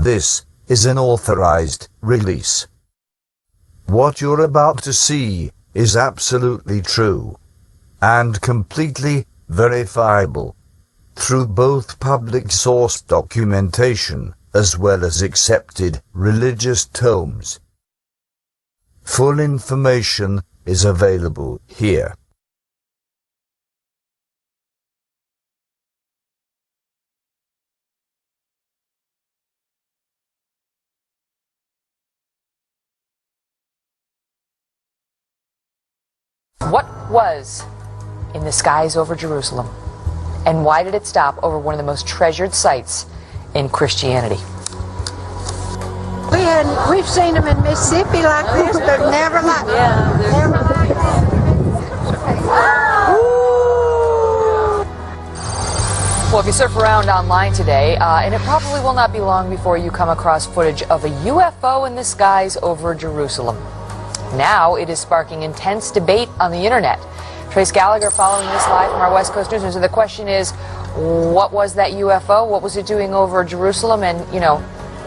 This is an authorized release. What you're about to see is absolutely true and completely verifiable through both public source documentation as well as accepted religious tomes. Full information is available here. What was in the skies over Jerusalem? And why did it stop over one of the most treasured sites in Christianity? We've seen them in Mississippi like this, but never like Well, if you surf around online today, and it probably will not be long before you come across footage of a UFO in the skies over Jerusalem. Now it is sparking intense debate on the internet. Trace Gallagher following this live from our West Coast News. So the question is, what was that UFO? What was it doing over Jerusalem? And,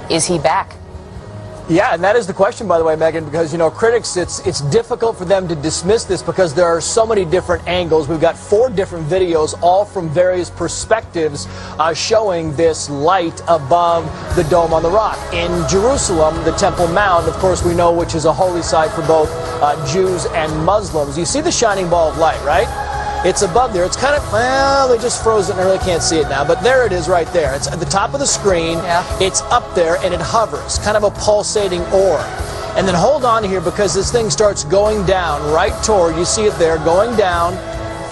is he back? Yeah, and that is the question, by the way, Megan, because, critics, it's difficult for them to dismiss this because there are so many different angles. We've got 4 different videos, all from various perspectives, showing this light above the Dome on the Rock. In Jerusalem, the Temple Mount, of course, we know, which is a holy site for both Jews and Muslims. You see the shining ball of light, right? It's above there. It's kind of, well, they just froze it and I really can't see it now. But there it is right there. It's at the top of the screen. Yeah. It's up there and it hovers, kind of a pulsating orb. And then hold on here because this thing starts going down right toward, you see it there, going down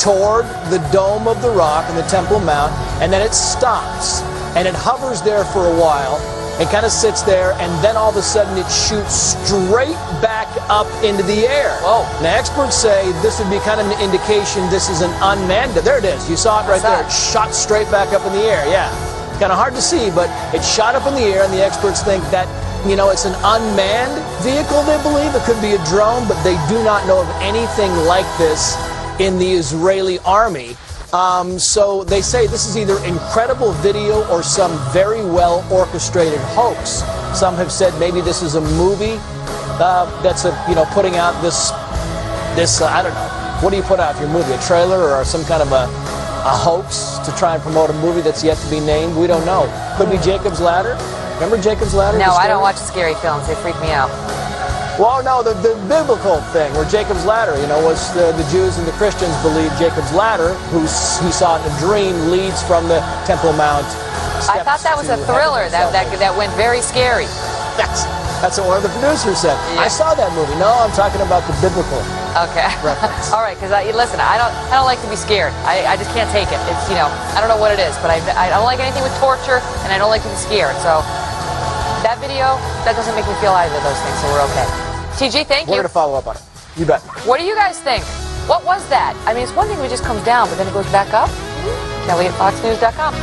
toward the Dome of the Rock and the Temple Mount. And then it stops and it hovers there for a while. It kind of sits there, and then all of a sudden it shoots straight back up into the air. Whoa. Now, experts say this would be kind of an indication this is an unmanned. There it is. You saw it right there. It shot straight back up in the air. Yeah. Kind of hard to see, but it shot up in the air, and the experts think that, it's an unmanned vehicle, they believe. It could be a drone, but they do not know of anything like this in the Israeli army. So they say this is either incredible video or some very well orchestrated hoax. Some have said maybe this is a movie that's putting out this I don't know. What do you put out for your movie? A trailer or some kind of a hoax to try and promote a movie that's yet to be named? We don't know. Could be Jacob's Ladder. Remember Jacob's Ladder? No, I don't watch scary films. They freak me out. Well, no, the biblical thing, where Jacob's Ladder, was the Jews and the Christians believe Jacob's Ladder, who he saw in a dream, leads from the Temple Mount. I thought that was a thriller that went very scary. That's what one of the producers said. Yeah. I saw that movie. No, I'm talking about the biblical Okay. reference. All right, because listen, I don't like to be scared. I just can't take it. It's I don't know what it is, but I don't like anything with torture, and I don't like to be scared. So that video, that doesn't make me feel either of those things. So we're okay. TG, thank you. We're going to follow up on it. You bet. What do you guys think? What was that? I mean, it's one thing if it just comes down, but then it goes back up. Kelly at FoxNews.com.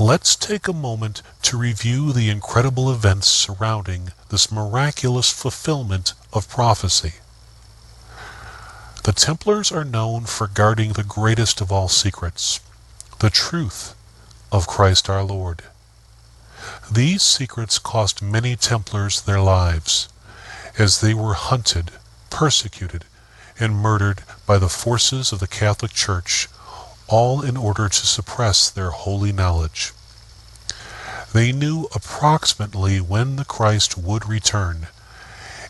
Let's take a moment to review the incredible events surrounding this miraculous fulfillment of prophecy. The Templars are known for guarding the greatest of all secrets, the truth of Christ our Lord. These secrets cost many Templars their lives, as they were hunted, persecuted, and murdered by the forces of the Catholic Church, all in order to suppress their holy knowledge. They knew approximately when the Christ would return,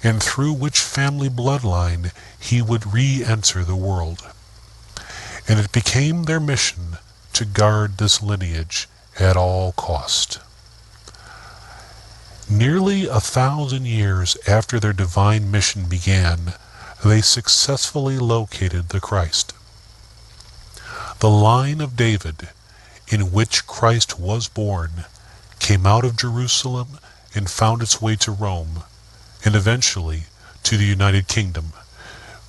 and through which family bloodline he would re-enter the world. And it became their mission to guard this lineage at all cost. Nearly 1,000 years after their divine mission began, they successfully located the Christ. The line of David, in which Christ was born, came out of Jerusalem and found its way to Rome, and eventually to the United Kingdom,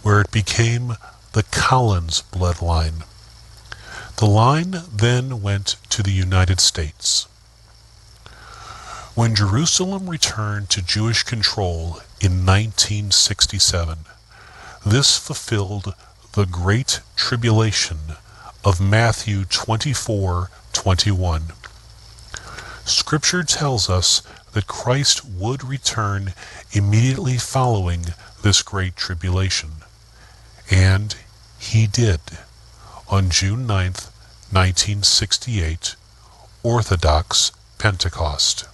where it became the Collins bloodline. The line then went to the United States. When Jerusalem returned to Jewish control in 1967, this fulfilled the Great Tribulation of Matthew 24:21. Scripture tells us that Christ would return immediately following this Great Tribulation. And he did, on June 9th, 1968, Orthodox Pentecost.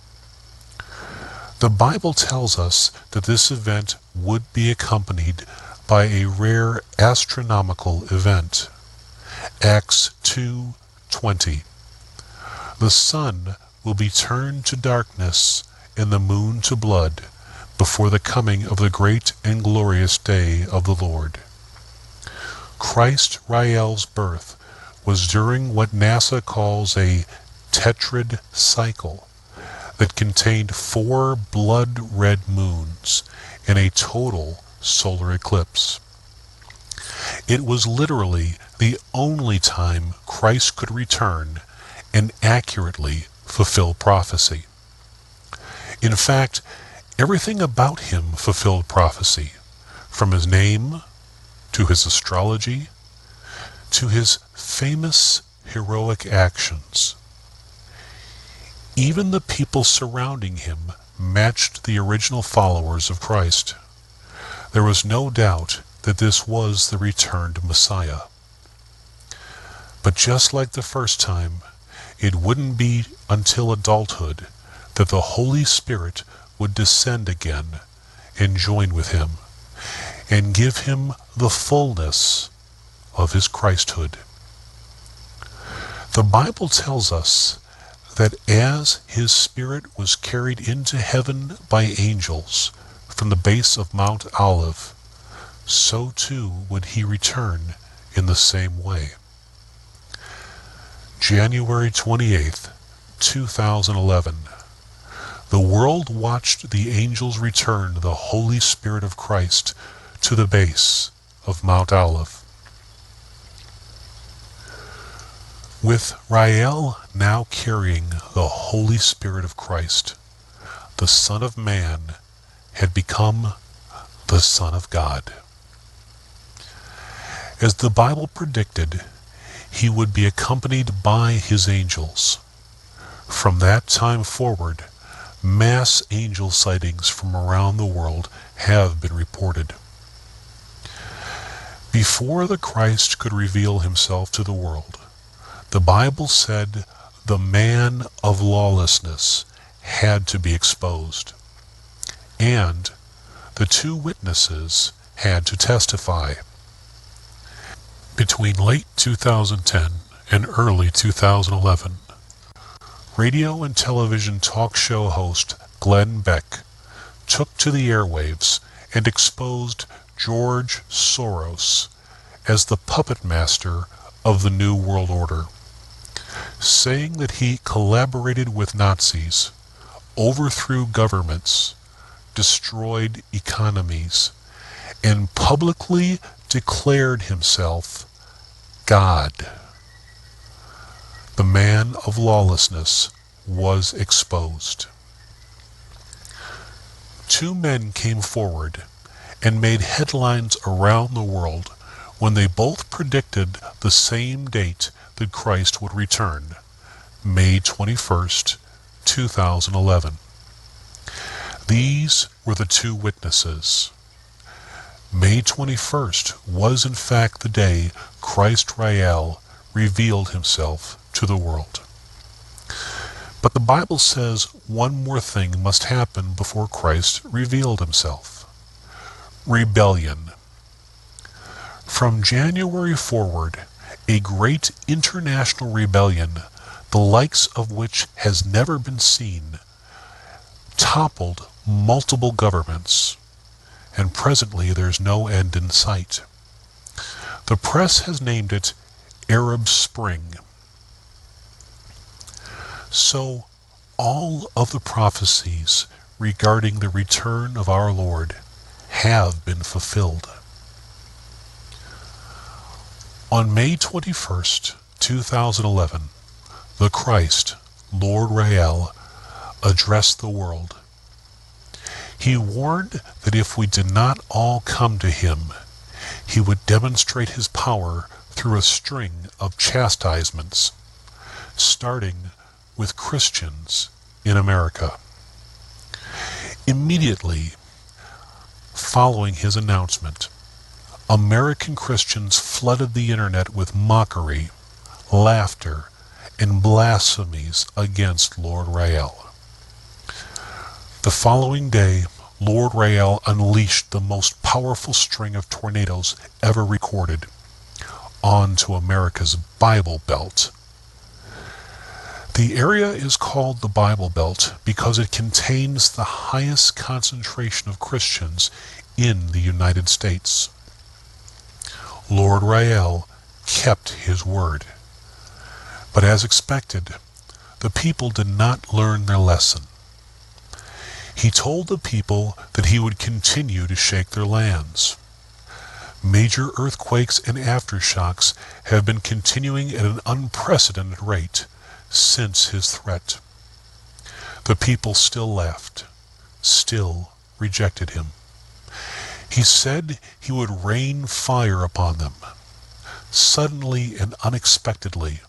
The Bible tells us that this event would be accompanied by a rare astronomical event. Acts 2:20. The sun will be turned to darkness and the moon to blood before the coming of the great and glorious day of the Lord. Christ Rael's birth was during what NASA calls a tetrad cycle that contained 4 blood-red moons and a total solar eclipse. It was literally the only time Christ could return and accurately fulfill prophecy. In fact, everything about him fulfilled prophecy, from his name to his astrology to his famous heroic actions. Even the people surrounding him matched the original followers of Christ. There was no doubt that this was the returned Messiah. But just like the first time, it wouldn't be until adulthood that the Holy Spirit would descend again and join with him and give him the fullness of his Christhood. The Bible tells us that as his spirit was carried into heaven by angels from the base of Mount Olive, so too would he return in the same way. January 28th, 2011. The world watched the angels return the Holy Spirit of Christ to the base of Mount Olive. With Rael now carrying the Holy Spirit of Christ, the Son of Man had become the Son of God. As the Bible predicted, he would be accompanied by his angels. From that time forward, mass angel sightings from around the world have been reported. Before the Christ could reveal himself to the world, the Bible said the man of lawlessness had to be exposed, and the 2 witnesses had to testify. Between late 2010 and early 2011, radio and television talk show host Glenn Beck took to the airwaves and exposed George Soros as the puppet master of the New World Order, saying that he collaborated with Nazis, overthrew governments, destroyed economies, and publicly declared himself God. the man of lawlessness, was exposed. Two men came forward and made headlines around the world when they both predicted the same date that Christ would return, May 21st, 2011. These were the two witnesses. May 21st was in fact the day Christ Rael revealed himself to the world. But the Bible says one more thing must happen before Christ revealed himself. Rebellion. From January forward, a great international rebellion, the likes of which has never been seen, toppled multiple governments, and presently there's no end in sight. The press has named it Arab Spring. So, all of the prophecies regarding the return of our Lord have been fulfilled. On May 21st, 2011, the Christ, Lord Rael, addressed the world. He warned that if we did not all come to him, he would demonstrate his power through a string of chastisements, starting with Christians in America. Immediately following his announcement, American Christians flooded the internet with mockery, laughter, and blasphemies against Lord Rael. The following day, Lord Rael unleashed the most powerful string of tornadoes ever recorded onto America's Bible Belt. The area is called the Bible Belt because it contains the highest concentration of Christians in the United States. Lord Rael kept his word. But as expected, the people did not learn their lesson. He told the people that he would continue to shake their lands. Major earthquakes and aftershocks have been continuing at an unprecedented rate since his threat. The people still laughed, still rejected him. He said he would rain fire upon them. Suddenly and unexpectedly,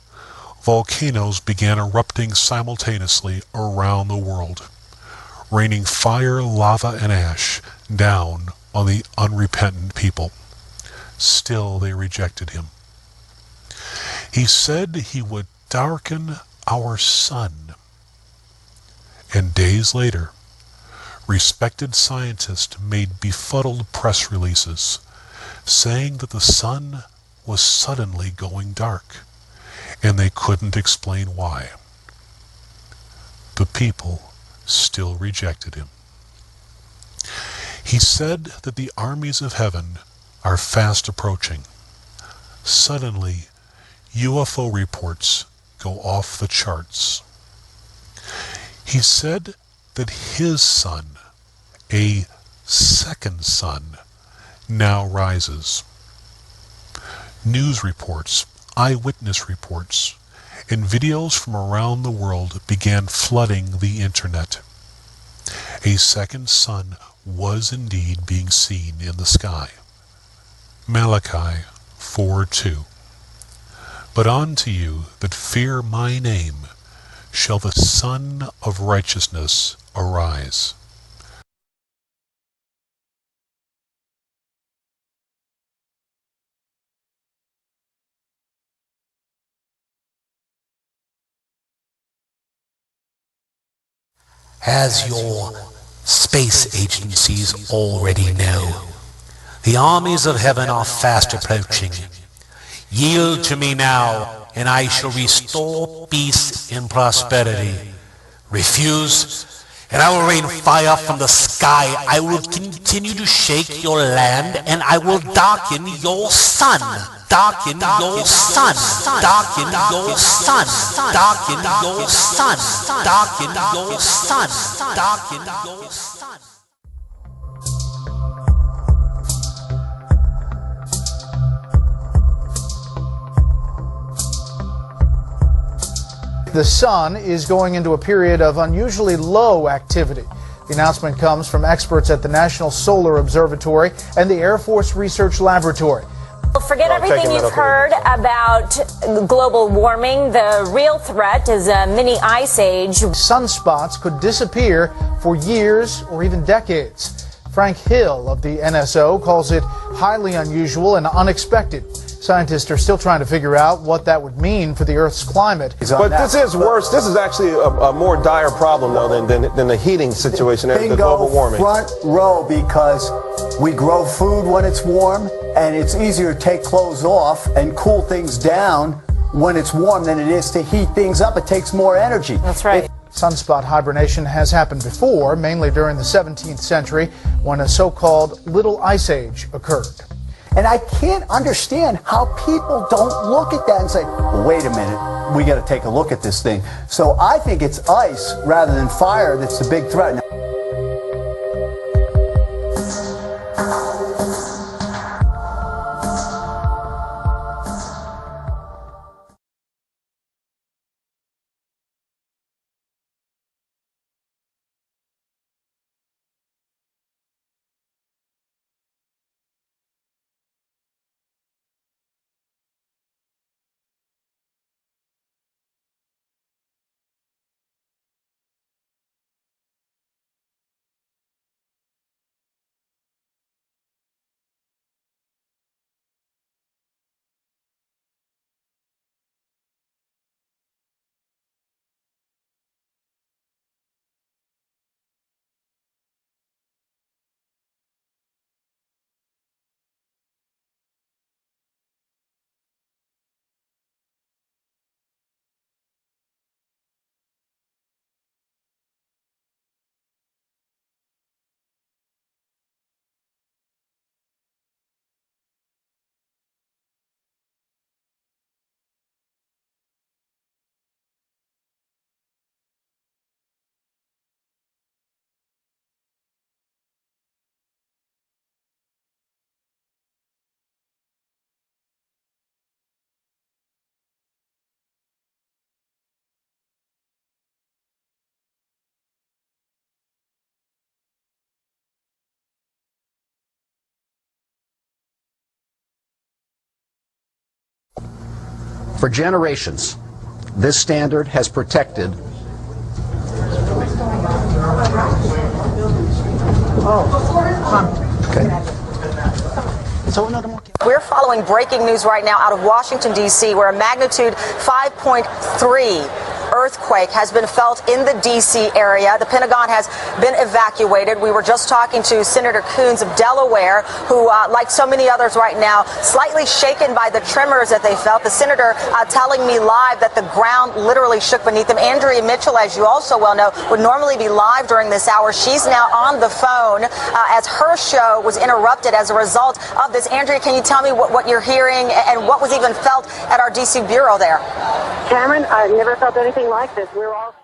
volcanoes began erupting simultaneously around the world, raining fire, lava, and ash down on the unrepentant people. Still they rejected him. He said he would darken our sun. And days later, respected scientists made befuddled press releases saying that the sun was suddenly going dark, and they couldn't explain why. The people still rejected him. He said that the armies of heaven are fast approaching. Suddenly, UFO reports go off the charts. He said that his sun, a second sun, now rises. News reports, eyewitness reports, and videos from around the world began flooding the internet. A second sun was indeed being seen in the sky. Malachi 4:2. But unto you that fear my name shall the Son of Righteousness arise. As your space agencies already know, the armies of heaven are fast approaching. Yield to me now, and I shall restore peace and prosperity. Refuse, and I will rain fire from the sky. I will continue to shake your land, and I will darken your sun. Darken your sun. Darken your sun. Darken your sun. Darken your sun. Darken your sun. The sun is going into a period of unusually low activity. The announcement comes from experts at the National Solar Observatory and the Air Force Research Laboratory. Forget everything you've heard about global warming. The real threat is a mini ice age. Sunspots could disappear for years or even decades. Frank Hill of the NSO calls it highly unusual and unexpected. Scientists are still trying to figure out what that would mean for the Earth's climate. But this is worse. This is actually a more dire problem, though, than the heating situation and the global warming. Front row, because we grow food when it's warm, and it's easier to take clothes off and cool things down when it's warm than it is to heat things up. It takes more energy. That's right. Sunspot hibernation has happened before, mainly during the 17th century, when a so-called Little Ice Age occurred. And I can't understand how people don't look at that and say, well, wait a minute, we got to take a look at this thing. So I think it's ice rather than fire that's the big threat. For generations, this standard has protected We're following breaking news right now out of Washington, D.C., where a magnitude 5.3 earthquake has been felt in the D.C. area. The Pentagon has been evacuated. We were just talking to Senator Coons of Delaware, who, like so many others right now, slightly shaken by the tremors that they felt. The senator telling me live that the ground literally shook beneath him. Andrea Mitchell, as you also well know, would normally be live during this hour. She's now on the phone as her show was interrupted as a result of this. Andrea, can you tell me what you're hearing and what was even felt at our D.C. bureau there? Cameron, I've never felt anything like this. We're all...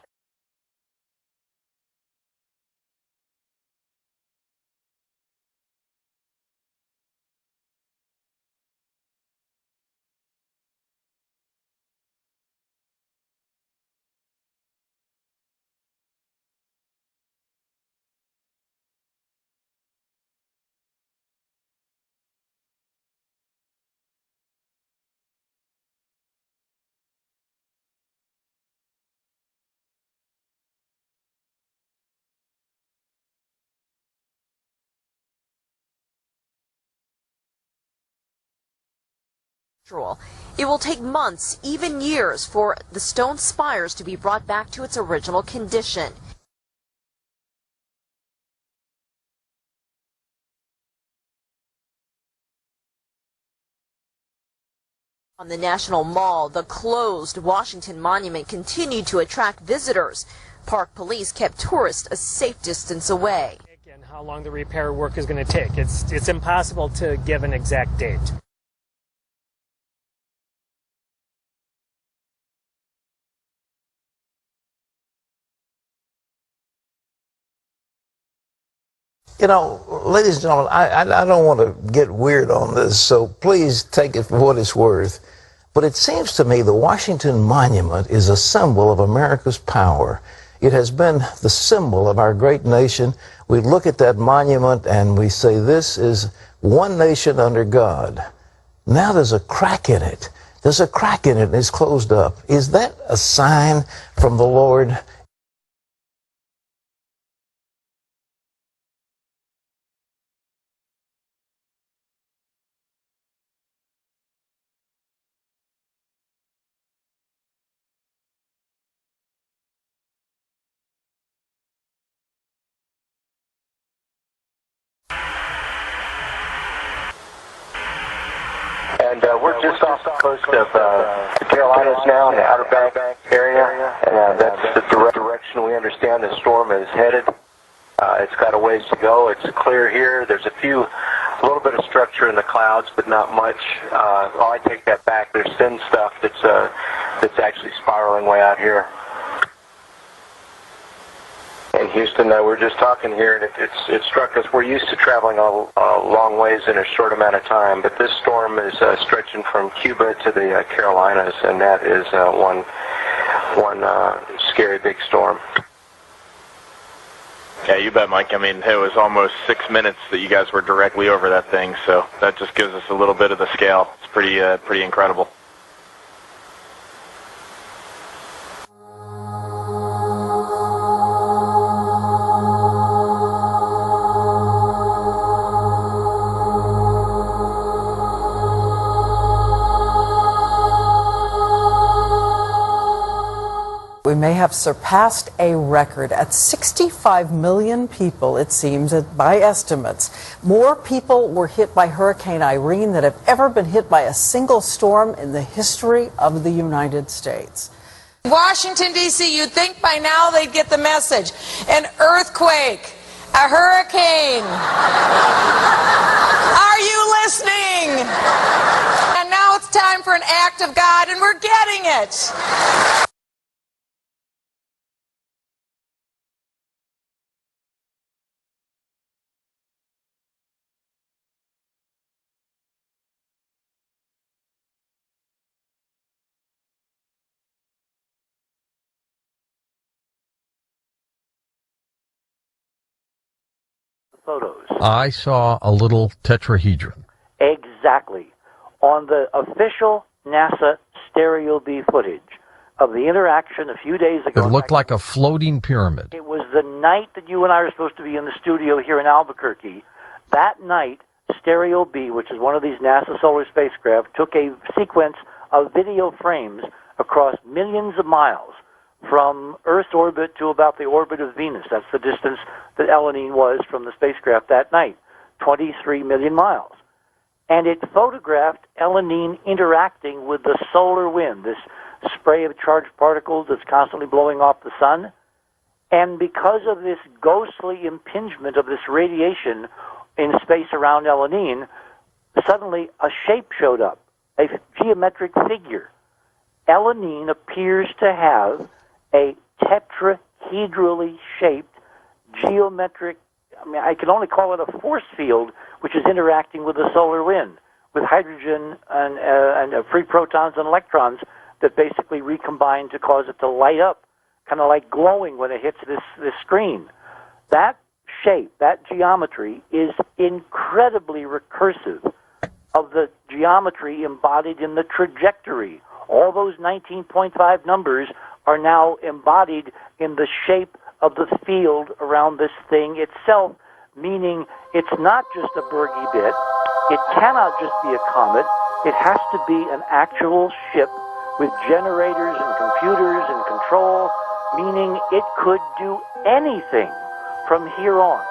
It will take months, even years, for the stone spires to be brought back to its original condition. On the National Mall, the closed Washington Monument continued to attract visitors. Park police kept tourists a safe distance away. And how long the repair work is going to take. It's impossible to give an exact date. You know, ladies and gentlemen, I don't want to get weird on this, so please take it for what it's worth. But it seems to me the Washington Monument is a symbol of America's power. It has been the symbol of our great nation. We look at that monument and we say, this is one nation under God. Now there's a crack in it. There's a crack in it and it's closed up. Is that a sign from the Lord? And we're just off the coast of the Carolinas now, in the Outer Banks area, and that's the direction we understand the storm is headed. It's got a ways to go. It's clear here. There's a little bit of structure in the clouds, but not much. Oh, I take that back. There's thin stuff that's actually spiraling way out here. In Houston, we're just talking here, and it struck us. We're used to traveling a long ways in a short amount of time, but this storm is stretching from Cuba to the Carolinas, and that is one scary big storm. Yeah, you bet, Mike. I mean, it was almost 6 minutes that you guys were directly over that thing, so that just gives us a little bit of the scale. It's pretty incredible. We may have surpassed a record at 65 million people, it seems, by estimates. More people were hit by Hurricane Irene than have ever been hit by a single storm in the history of the United States. Washington, D.C., you'd think by now they'd get the message. An earthquake, a hurricane. Are you listening? And now it's time for an act of God, and we're getting it. Photos. I saw a little tetrahedron. Exactly. On the official NASA stereo B footage of the interaction a few days ago. It looked like a floating pyramid. It was the night that you and I were supposed to be in the studio here in Albuquerque. That night, Stereo B, which is one of these NASA solar spacecraft, took a sequence of video frames across millions of miles from Earth's orbit to about the orbit of Venus. That's the distance that Elanine was from the spacecraft that night, 23 million miles. And it photographed Elanine interacting with the solar wind, this spray of charged particles that's constantly blowing off the sun. And because of this ghostly impingement of this radiation in space around Elanine, suddenly a shape showed up, a geometric figure. Elanine appears to have a tetrahedrally shaped geometric, I can only call it a force field, which is interacting with the solar wind, with hydrogen and free protons and electrons that basically recombine to cause it to light up, kind of like glowing when it hits this screen. That shape, that geometry, is incredibly recursive of the geometry embodied in the trajectory. All those 19.5 numbers are now embodied in the shape of the field around this thing itself, meaning it's not just a Bergy bit, it cannot just be a comet, it has to be an actual ship with generators and computers and control, meaning it could do anything from here on.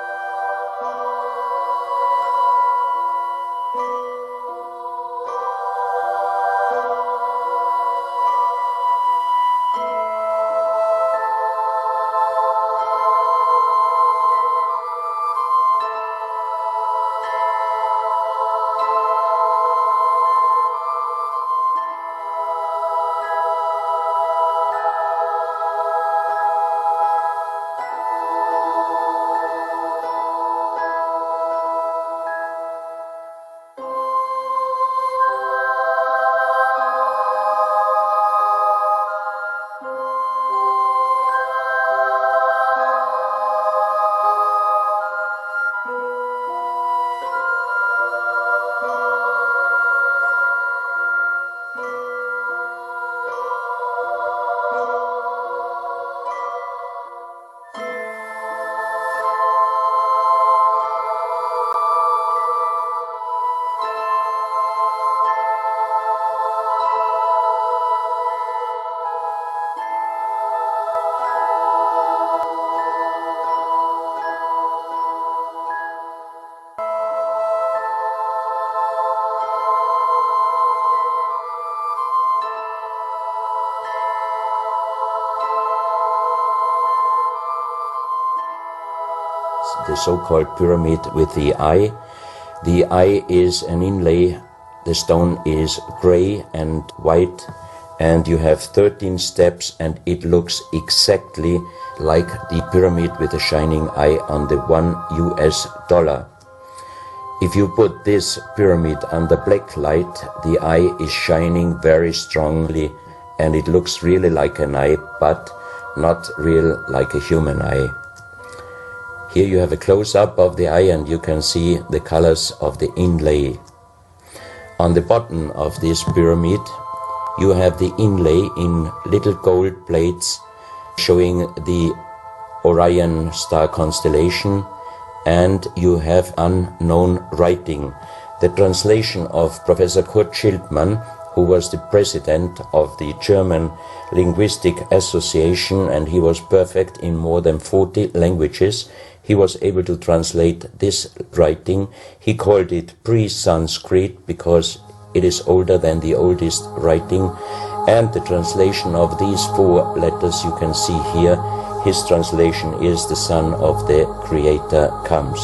the so-called pyramid with the eye. The eye is an inlay. The stone is gray and white, and you have 13 steps, and it looks exactly like the pyramid with a shining eye on the $1 US. If you put this pyramid under black light, the eye is shining very strongly, and it looks really like an eye, but not real like a human eye. Here you have a close-up of the eye, and you can see the colors of the inlay. On the bottom of this pyramid, you have the inlay in little gold plates showing the Orion star constellation, and you have unknown writing. The translation of Professor Kurt Schildmann, who was the president of the German Linguistic Association, and he was perfect in more than 40 languages. He was able to translate this writing. He called it pre-Sanskrit because it is older than the oldest writing. And the translation of these 4 letters you can see here, his translation is "The Son of the Creator comes."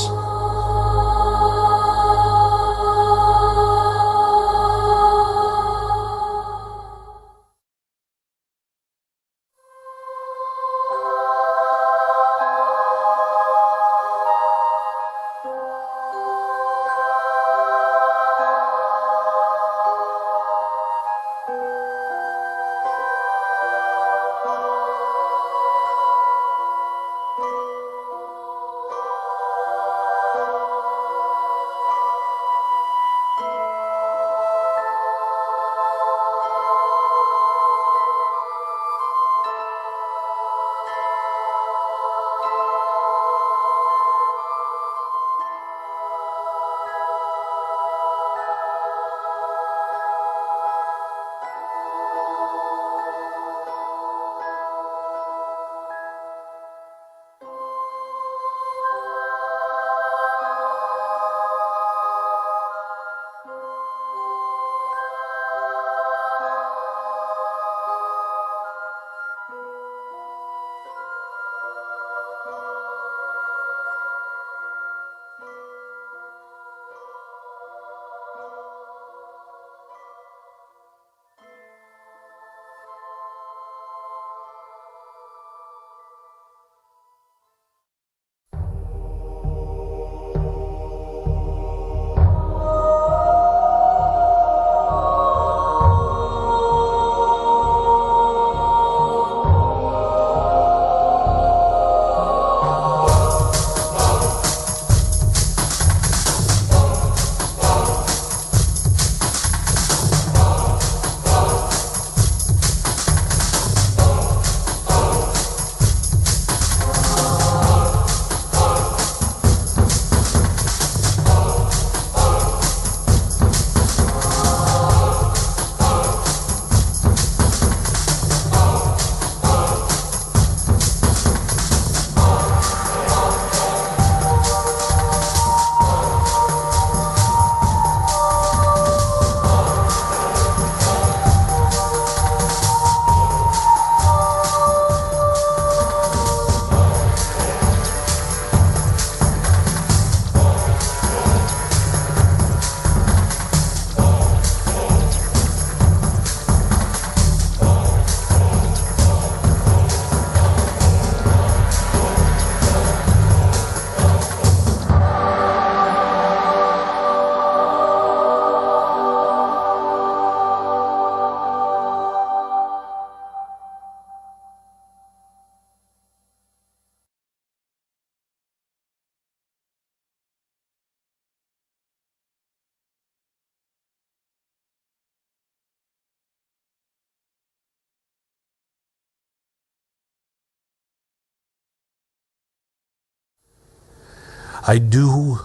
I do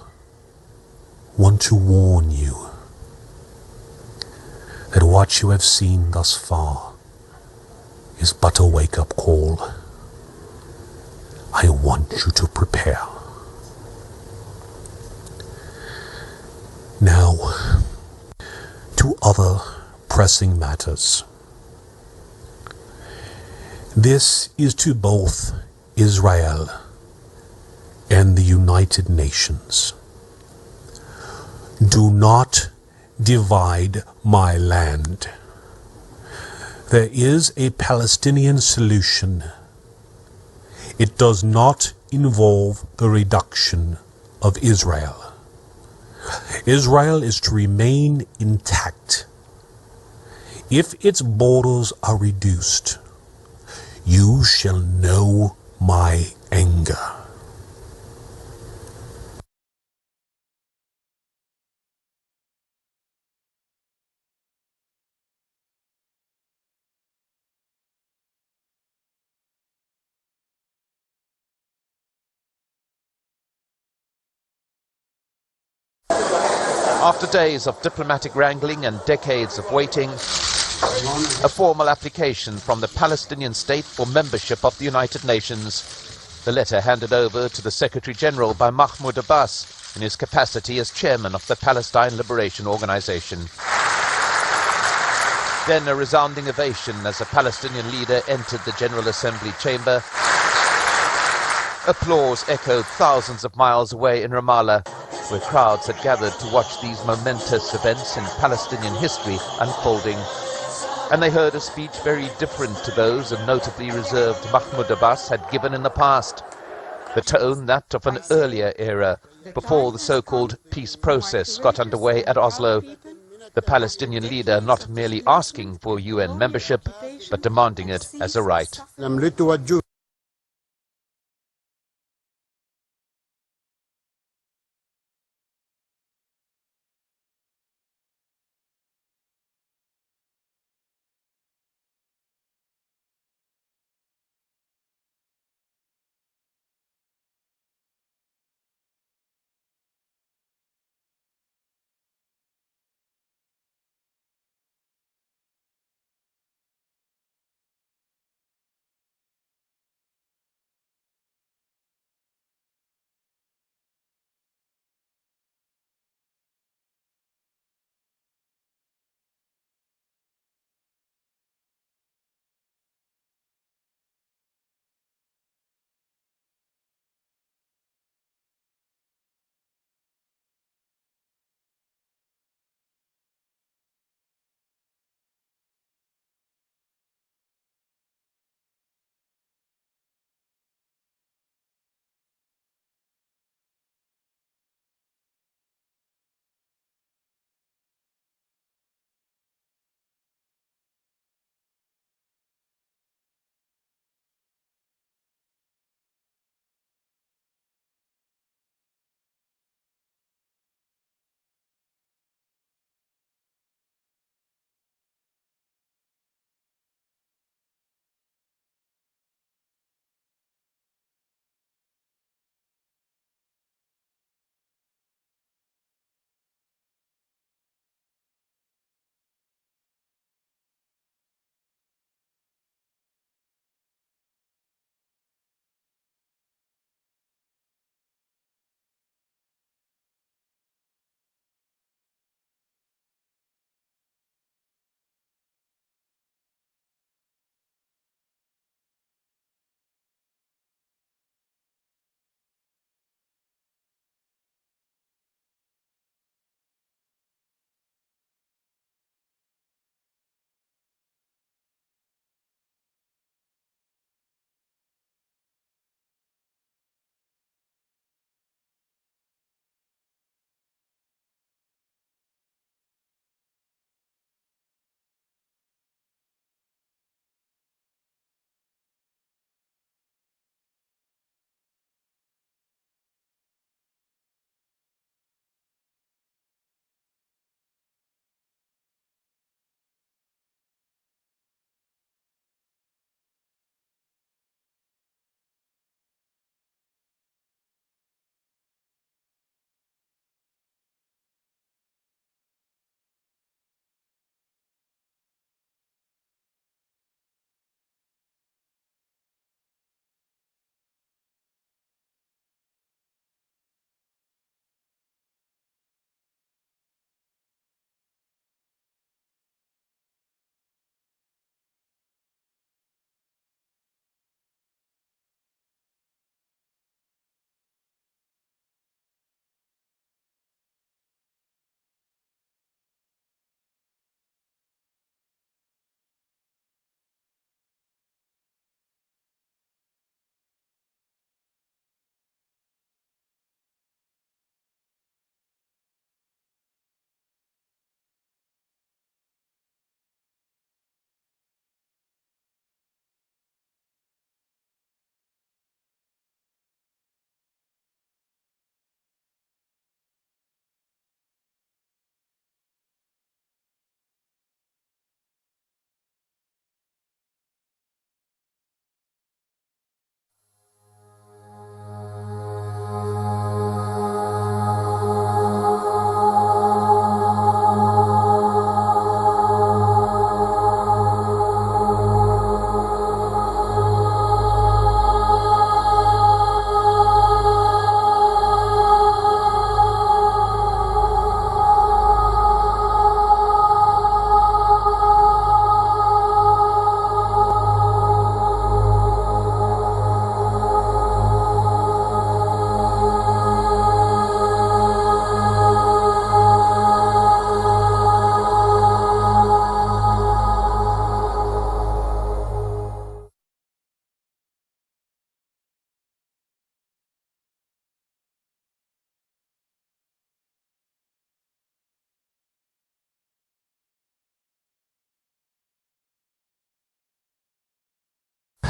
want to warn you that what you have seen thus far is but a wake-up call. I want you to prepare. Now, to other pressing matters. This is to both Israel and the United Nations. Do not divide my land. There is a Palestinian solution. It does not involve the reduction of Israel. Israel is to remain intact. If its borders are reduced, you shall know my anger. After days of diplomatic wrangling and decades of waiting, a formal application from the Palestinian state for membership of the United Nations. The letter handed over to the Secretary General by Mahmoud Abbas in his capacity as chairman of the Palestine Liberation Organization. Then a resounding ovation as a Palestinian leader entered the General Assembly chamber. Applause echoed thousands of miles away in Ramallah, where crowds had gathered to watch these momentous events in Palestinian history unfolding. And they heard a speech very different to those a notably reserved Mahmoud Abbas had given in the past. The tone that of an earlier era, before the so-called peace process got underway at Oslo. The Palestinian leader not merely asking for UN membership, but demanding it as a right.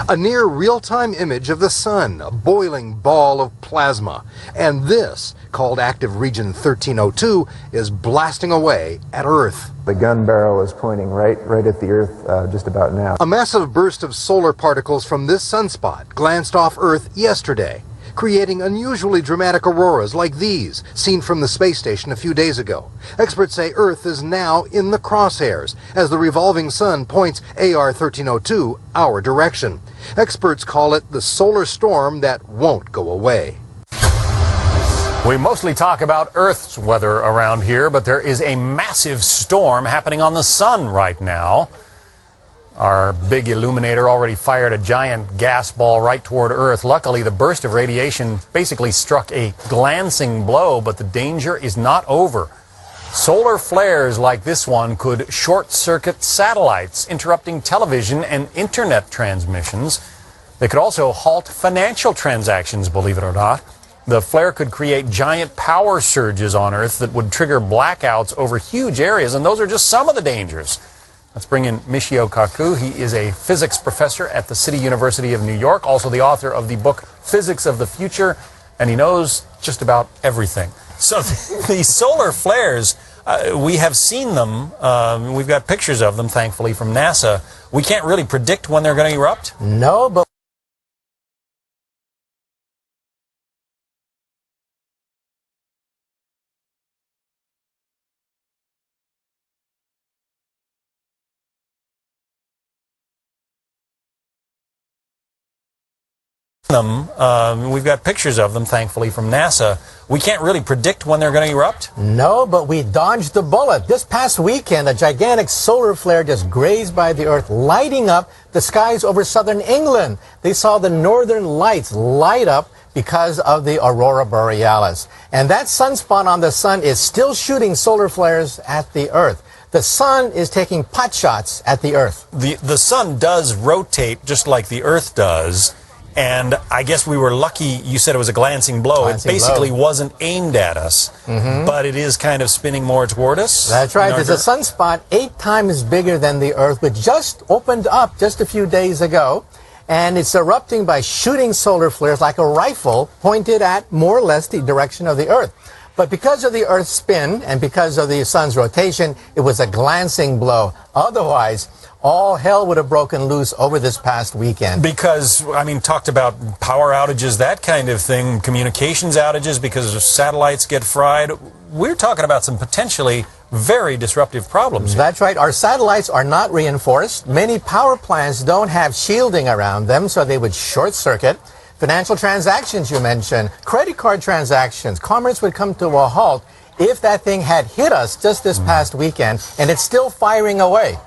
A near real-time image of the sun, a boiling ball of plasma. And this, called active region 1302, is blasting away at Earth. The gun barrel is pointing right at the Earth just about now. A massive burst of solar particles from this sunspot glanced off Earth yesterday, creating unusually dramatic auroras like these, seen from the space station a few days ago. Experts say Earth is now in the crosshairs, as the revolving sun points AR 1302 our direction. Experts call it the solar storm that won't go away. We mostly talk about Earth's weather around here, but there is a massive storm happening on the sun right now. Our big illuminator already fired a giant gas ball right toward Earth. Luckily, the burst of radiation basically struck a glancing blow, but the danger is not over. Solar flares like this one could short-circuit satellites, interrupting television and internet transmissions. They could also halt financial transactions, believe it or not. The flare could create giant power surges on Earth that would trigger blackouts over huge areas, and those are just some of the dangers. Let's bring in Michio Kaku. He is a physics professor at the City University of New York, also the author of the book Physics of the Future, and he knows just about everything. So the solar flares, we have seen them. We've got pictures of them, thankfully, from NASA. We can't really predict when they're going to erupt? No, but we've got pictures of them, thankfully, from NASA. We can't really predict when they're going to erupt? No, but we dodged the bullet. This past weekend, a gigantic solar flare just grazed by the Earth, lighting up the skies over southern England. They saw the northern lights light up because of the aurora borealis. And that sunspot on the sun is still shooting solar flares at the Earth. The sun is taking pot shots at the Earth. The sun does rotate just like the Earth does. And I guess we were lucky, you said it was a glancing blow. It basically wasn't aimed at us, but it is kind of spinning more toward us. That's right. There's a sunspot 8 times bigger than the Earth, which just opened up just a few days ago. And it's erupting by shooting solar flares like a rifle pointed at more or less the direction of the Earth. But because of the Earth's spin and because of the sun's rotation, it was a glancing blow. Otherwise, all hell would have broken loose over this past weekend. Because, I mean, talked about power outages, that kind of thing, communications outages because satellites get fried. We're talking about some potentially very disruptive problems here. That's right. Our satellites are not reinforced. Many power plants don't have shielding around them, so they would short circuit. Financial transactions, you mentioned, credit card transactions, commerce would come to a halt if that thing had hit us just this past weekend, and it's still firing away.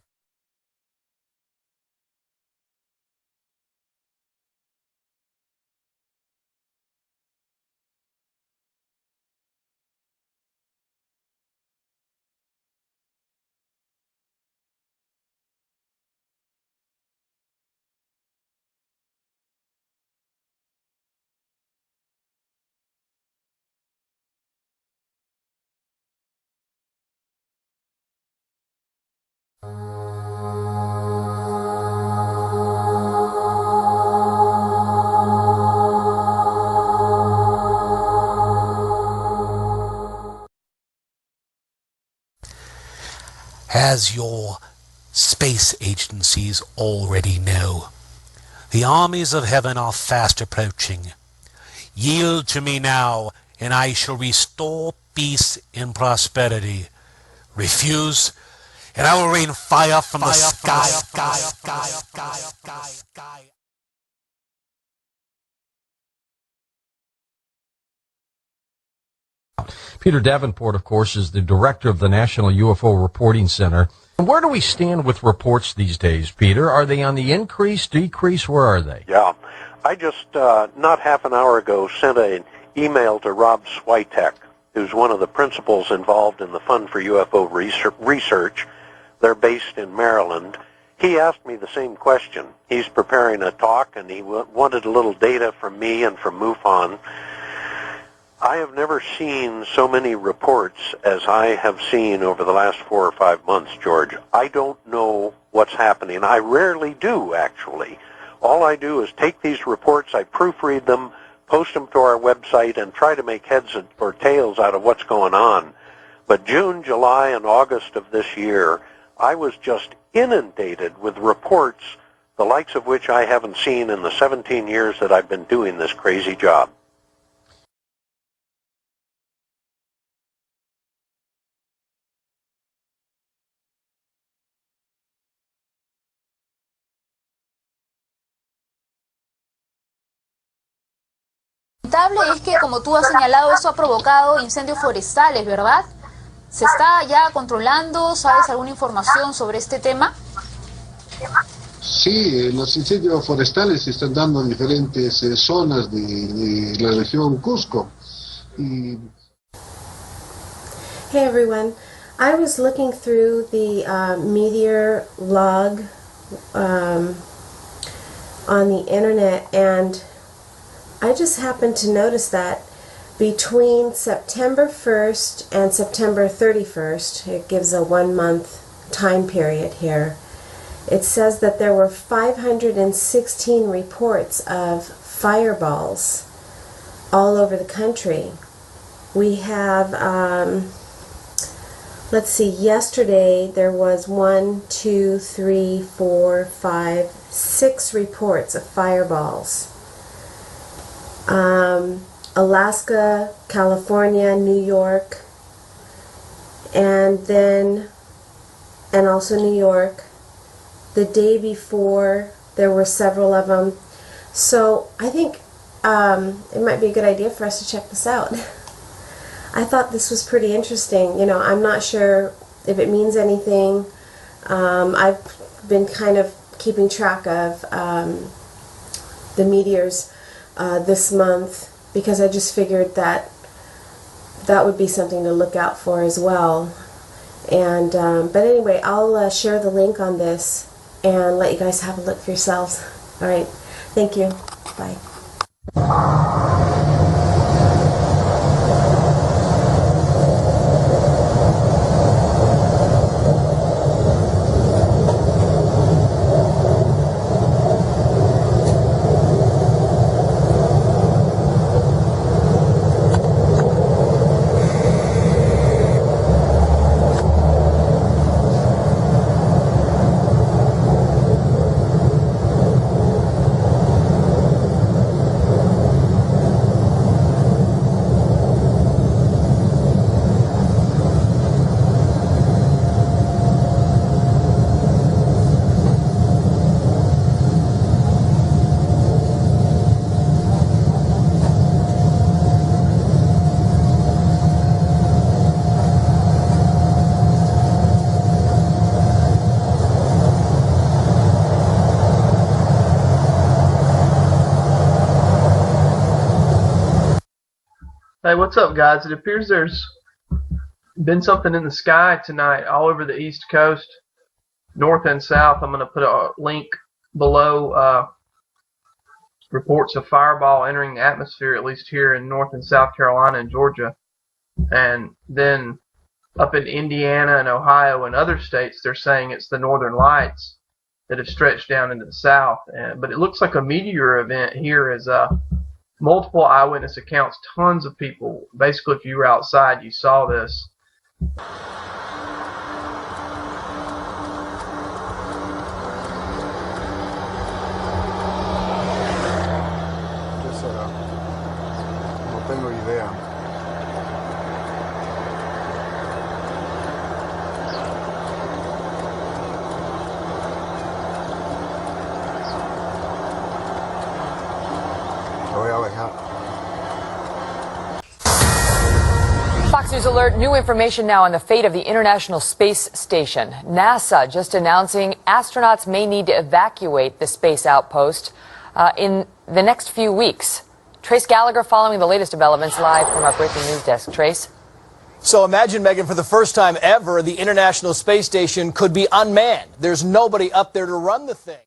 As your space agencies already know, the armies of heaven are fast approaching. Yield to me now, and I shall restore peace and prosperity. Refuse, and I will rain fire from the sky. Peter Davenport, of course, is the director of the National UFO Reporting Center. Where do we stand with reports these days, Peter? Are they on the increase, decrease? Where are they? Yeah. I just, not half an hour ago, sent an email to Rob Switek, who's one of the principals involved in the Fund for UFO Research. They're based in Maryland. He asked me the same question. He's preparing a talk, and he wanted a little data from me and from MUFON. I have never seen so many reports as I have seen over the last 4 or 5 months, George. I don't know what's happening. I rarely do, actually. All I do is take these reports, I proofread them, post them to our website, and try to make heads or tails out of what's going on. But June, July, and August of this year, I was just inundated with reports, the likes of which I haven't seen in the 17 years that I've been doing this crazy job. Lamentable es que, como tú has señalado, eso ha provocado incendios forestales, ¿verdad? ¿Se está ya controlando? ¿Sabes alguna información sobre este tema? Sí, los incendios forestales se están dando en diferentes zonas de la región Cusco. Y... Hey everyone, I was looking through the meteor log on the internet, and I just happened to notice that between September 1st and September 31st, it gives a 1-month time period here, it says that there were 516 reports of fireballs all over the country. We have, let's see, yesterday there was 6 reports of fireballs. Alaska, California, New York, and also New York. The day before, there were several of them. So I think it might be a good idea for us to check this out. I thought this was pretty interesting. You know, I'm not sure if it means anything. I've been kind of keeping track of the meteors this month, because I just figured that that would be something to look out for as well. And but anyway, I'll share the link on this and let you guys have a look for yourselves. All right, thank you. Bye. Hey, what's up, guys? It appears there's been something in the sky tonight all over the East Coast, north and south. I'm going to put a link below. Reports of fireball entering the atmosphere, at least here in North and South Carolina and Georgia. And then up in Indiana and Ohio and other states, they're saying it's the northern lights that have stretched down into the south. But it looks like a meteor event here is multiple eyewitness accounts, tons of people. Basically, if you were outside, you saw this. ¿Qué será? No tengo idea. Lo voy a dejar. Fox News Alert, new information now on the fate of the International Space Station. NASA just announcing astronauts may need to evacuate the space outpost in the next few weeks. Trace Gallagher following the latest developments live from our breaking news desk. Trace? So imagine, Megan, for the first time ever, the International Space Station could be unmanned. There's nobody up there to run the thing.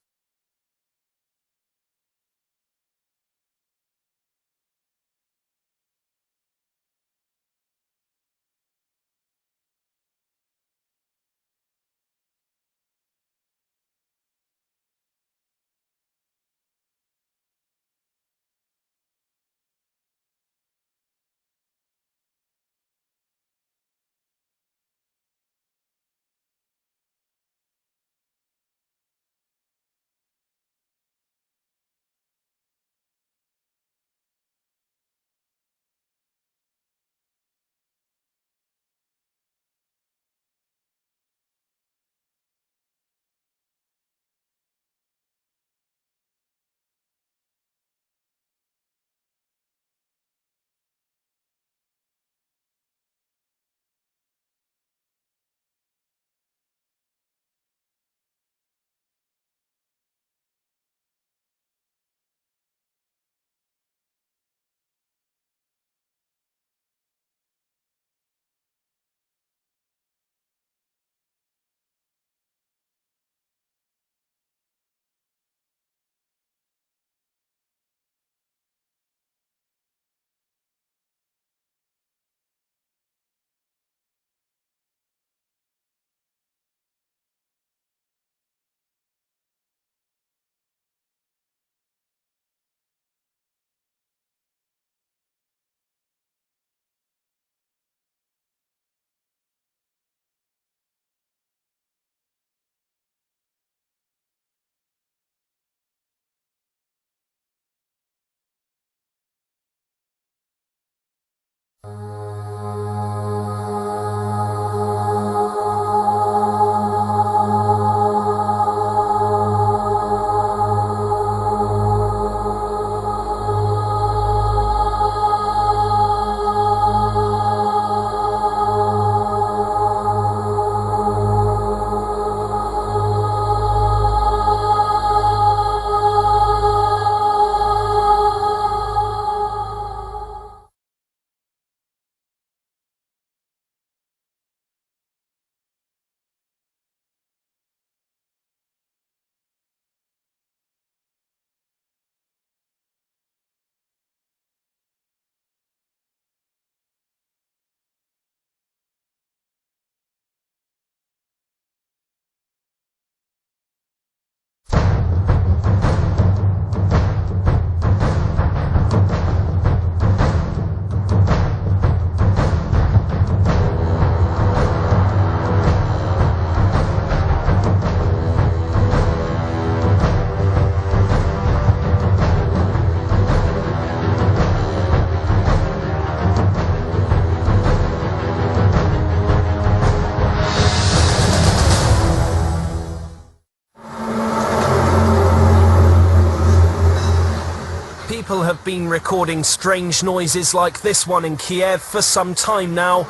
have been recording strange noises like this one in Kiev for some time now.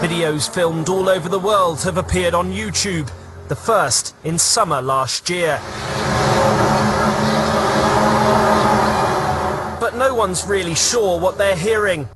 Videos filmed all over the world have appeared on YouTube, the first in summer last year. But no one's really sure what they're hearing.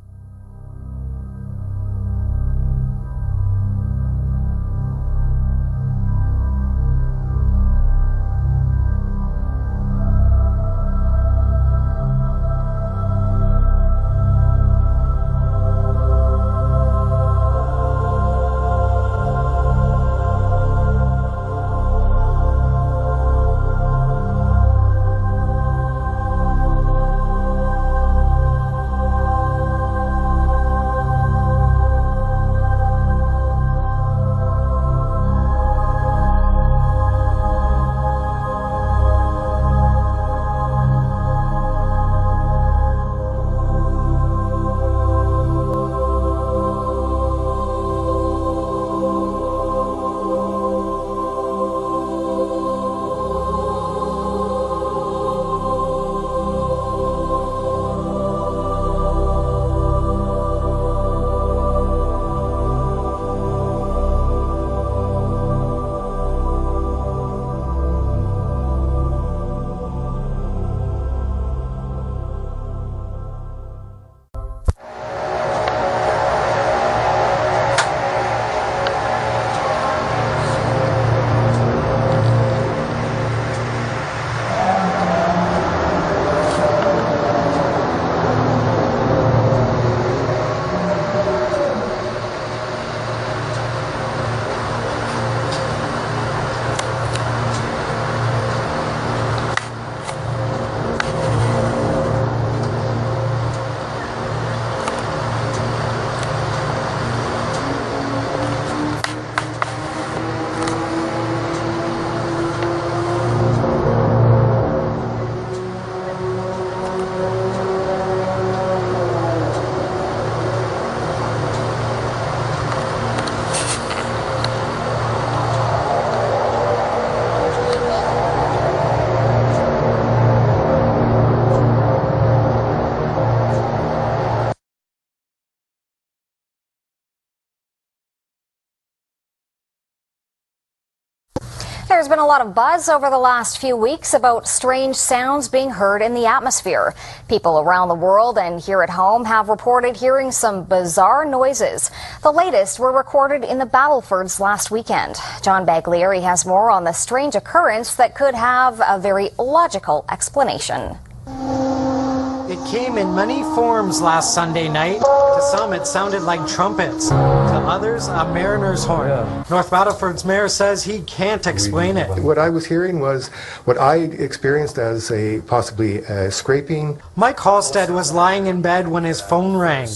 There's been a lot of buzz over the last few weeks about strange sounds being heard in the atmosphere. People around the world and here at home have reported hearing some bizarre noises. The latest were recorded in the Battlefords last weekend. John Baglieri has more on the strange occurrence that could have a very logical explanation. It came in many forms last Sunday night. To some, it sounded like trumpets. To others, a mariner's horn. North Battleford's mayor says he can't explain it. What I was hearing was what I experienced as possibly scraping. Mike Halstead was lying in bed when his phone rang.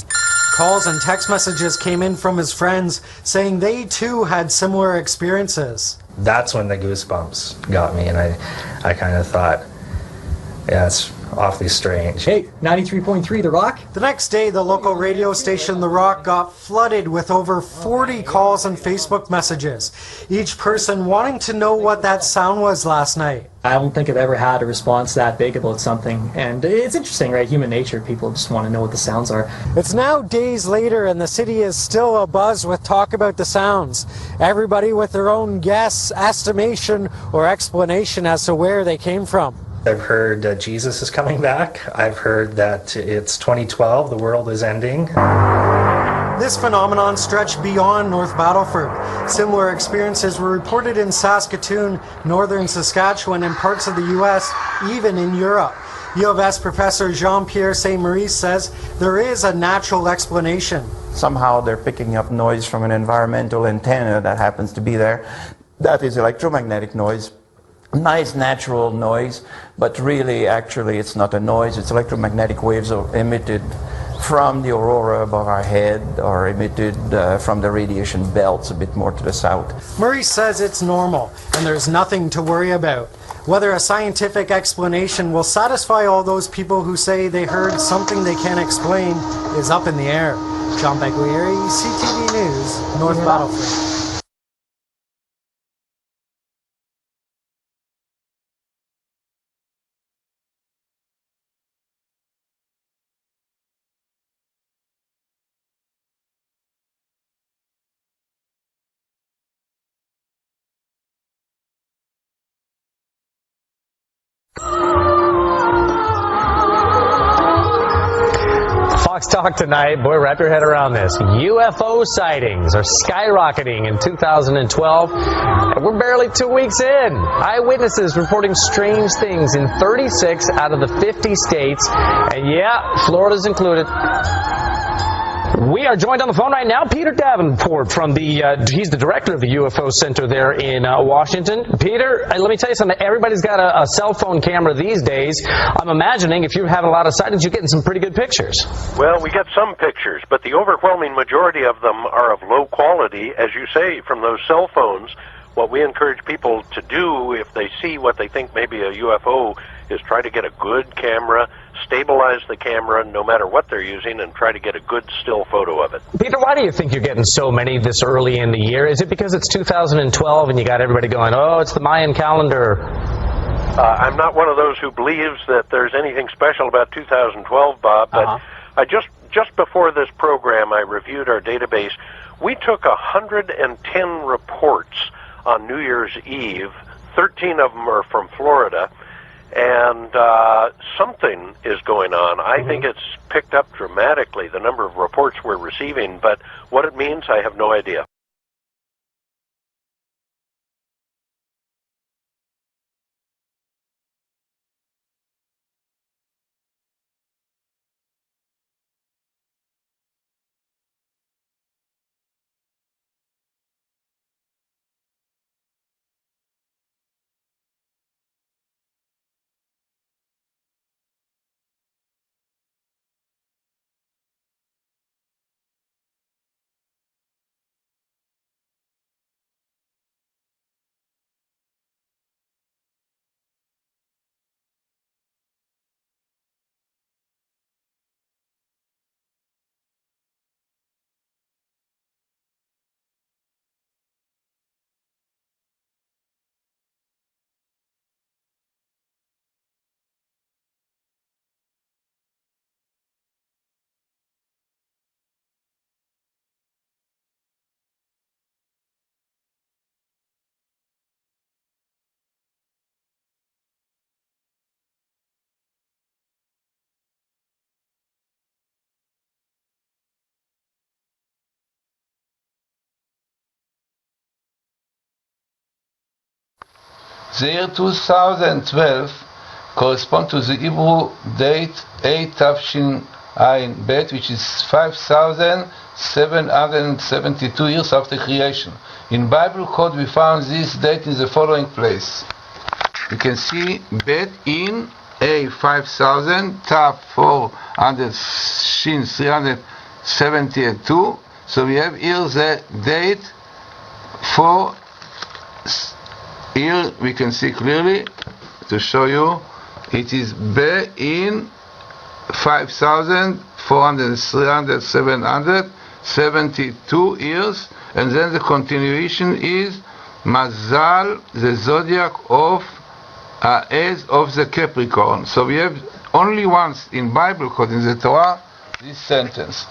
Calls and text messages came in from his friends saying they too had similar experiences. That's when the goosebumps got me, and I kind of thought, yeah, it's awfully strange. Hey, 93.3 The Rock? The next day, the local radio station The Rock got flooded with over 40 calls and Facebook messages, each person wanting to know what that sound was last night. I don't think I've ever had a response that big about something, and it's interesting, right? Human nature, people just want to know what the sounds are. It's now days later and the city is still abuzz with talk about the sounds. Everybody with their own guess, estimation, or explanation as to where they came from. I've heard that Jesus is coming back. I've heard that it's 2012, the world is ending. This phenomenon stretched beyond North Battleford. Similar experiences were reported in Saskatoon, northern Saskatchewan, and parts of the U.S., even in Europe. U of S professor Jean-Pierre Saint-Maurice says there is a natural explanation. Somehow they're picking up noise from an environmental antenna that happens to be there. That is electromagnetic noise. Nice natural noise, but really actually it's not a noise, it's electromagnetic waves emitted from the aurora above our head or emitted from the radiation belts a bit more to the south. Maurice says it's normal and there's nothing to worry about. Whether a scientific explanation will satisfy all those people who say they heard something they can't explain is up in the air. John Baglieri, CTV News, North Battleford. Fox Talk tonight. Boy, wrap your head around this. UFO sightings are skyrocketing in 2012. And we're barely 2 weeks in. Eyewitnesses reporting strange things in 36 out of the 50 states. And yeah, Florida's included. We are joined on the phone right now, Peter Davenport from he's the director of the UFO Center there in Washington. Peter, let me tell you something. Everybody's got a cell phone camera these days. I'm imagining if you're having a lot of sightings, you're getting some pretty good pictures. Well, we get some pictures, but the overwhelming majority of them are of low quality, as you say, from those cell phones. What we encourage people to do if they see what they think may be a UFO is try to get a good camera, stabilize the camera no matter what they're using, and try to get a good still photo of it. Peter, why do you think you're getting so many this early in the year? Is it because it's 2012 and you got everybody going, oh, it's the Mayan calendar? I'm not one of those who believes that there's anything special about 2012, Bob, but I just before this program, I reviewed our database. We took 110 reports on New Year's Eve. 13 of them are from Florida, and something is going on. I think it's picked up dramatically, the number of reports we're receiving, but what it means, I have no idea. The year 2012 corresponds to the Hebrew date 8 Tafshin Ayin Bet, which is 5,772 years after creation. In Bible code we found this date in the following place. You can see Bet in A 5,000, Taf 400, Shin 372. So we have here the date for. Here we can see clearly to show you it is B in 5,400, 300, 772 years, and then the continuation is Mazal, the zodiac of age of the Capricorn. So we have only once in Bible code in the Torah this sentence.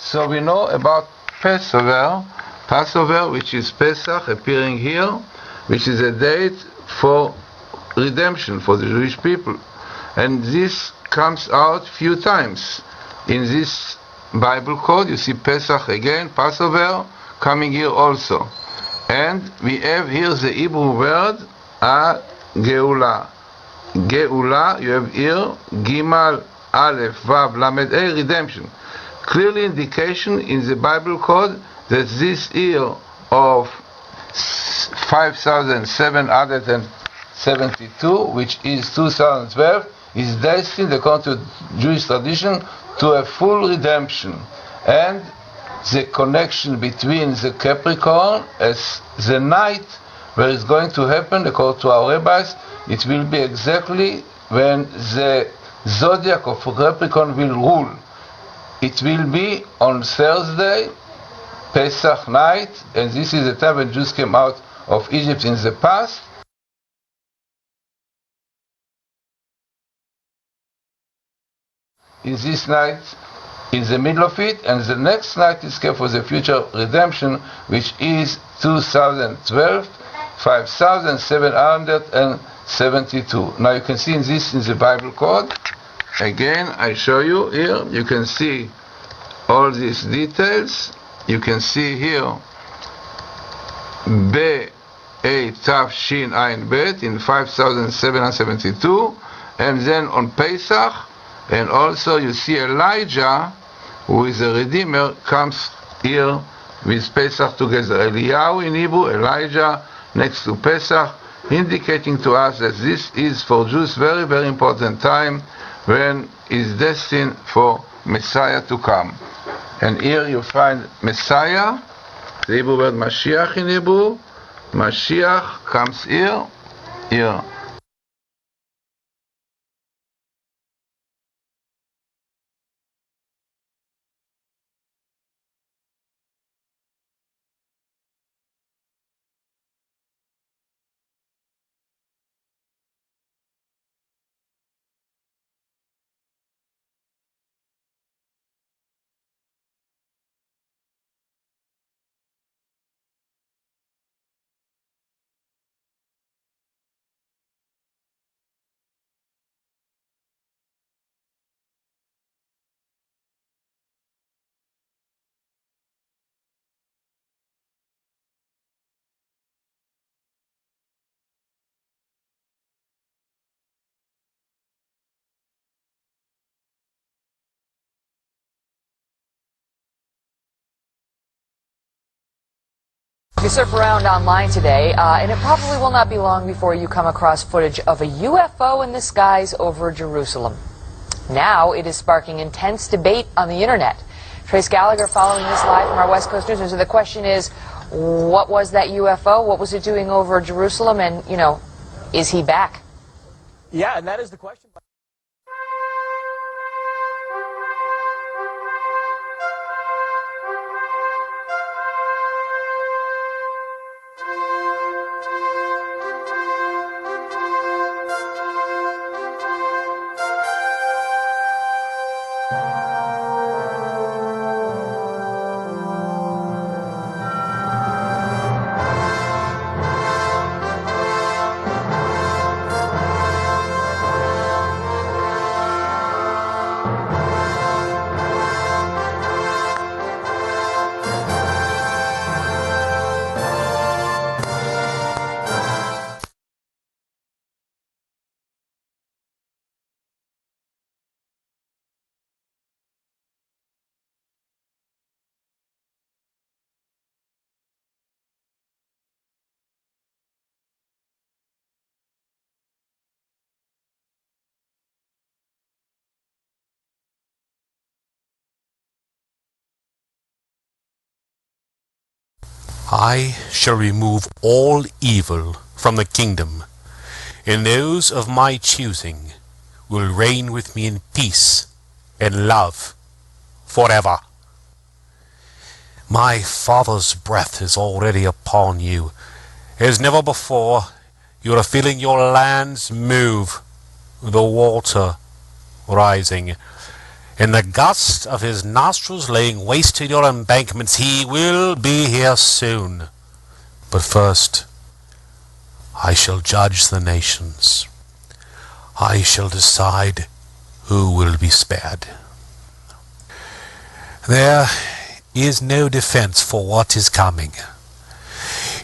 So we know about Passover, which is Pesach, appearing here, which is a date for redemption for the Jewish people. And this comes out few times. In this Bible code, you see Pesach again, Passover, coming here also. And we have here the Hebrew word, Geula. Geula, you have here, Gimal, Aleph, Vav, Lamed, A, redemption. Clearly indication in the Bible code that this year of 5,772, which is 2012, is destined, according to Jewish tradition, to a full redemption. And the connection between the Capricorn as the night where it's going to happen, according to our rabbis, it will be exactly when the zodiac of Capricorn will rule. It will be on Thursday, Pesach night, and this is the time when Jews came out of Egypt in the past. is this night in the middle of it, and the next night is kept for the future redemption, which is 2012, 5772. Now you can see in the Bible code. Again, I show you here. You can see all these details. You can see here Be Tav Shin Ayin Bet in 5772, and then on Pesach, and also you see Elijah, who is the Redeemer, comes here with Pesach together. Eliyahu in Hebrew, Elijah next to Pesach, indicating to us that this is for Jews very, very important time when is destined for Messiah to come. And here you find Messiah, the Hebrew word Mashiach in Hebrew. Mashiach comes here. You surf around online today, and it probably will not be long before you come across footage of a UFO in the skies over Jerusalem. Now it is sparking intense debate on the internet. Trace Gallagher following this live from our West Coast News. So the question is, what was that UFO? What was it doing over Jerusalem? And, is he back? Yeah, and that is the question. I shall remove all evil from the kingdom, and those of my choosing will reign with me in peace and love forever. My Father's breath is already upon you. As never before, you are feeling your lands move, the water rising. In the gust of his nostrils laying waste to your embankments, he will be here soon. But first, I shall judge the nations. I shall decide who will be spared. There is no defense for what is coming.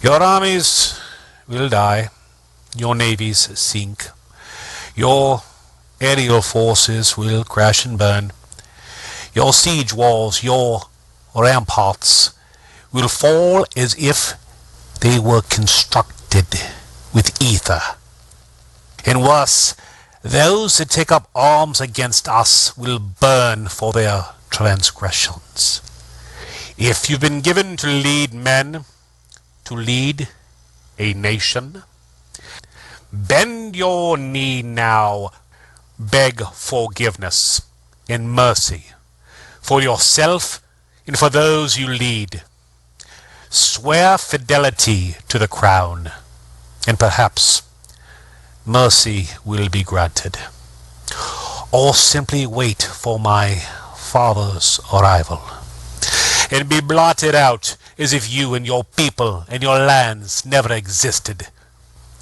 Your armies will die, your navies sink, your aerial forces will crash and burn, your siege walls, your ramparts will fall as if they were constructed with ether. And worse, those that take up arms against us will burn for their transgressions. If you've been given to lead men, to lead a nation, bend your knee now, beg forgiveness and mercy for yourself and for those you lead. Swear fidelity to the crown, and perhaps mercy will be granted. or simply wait for my father's arrival and be blotted out as if you and your people and your lands never existed.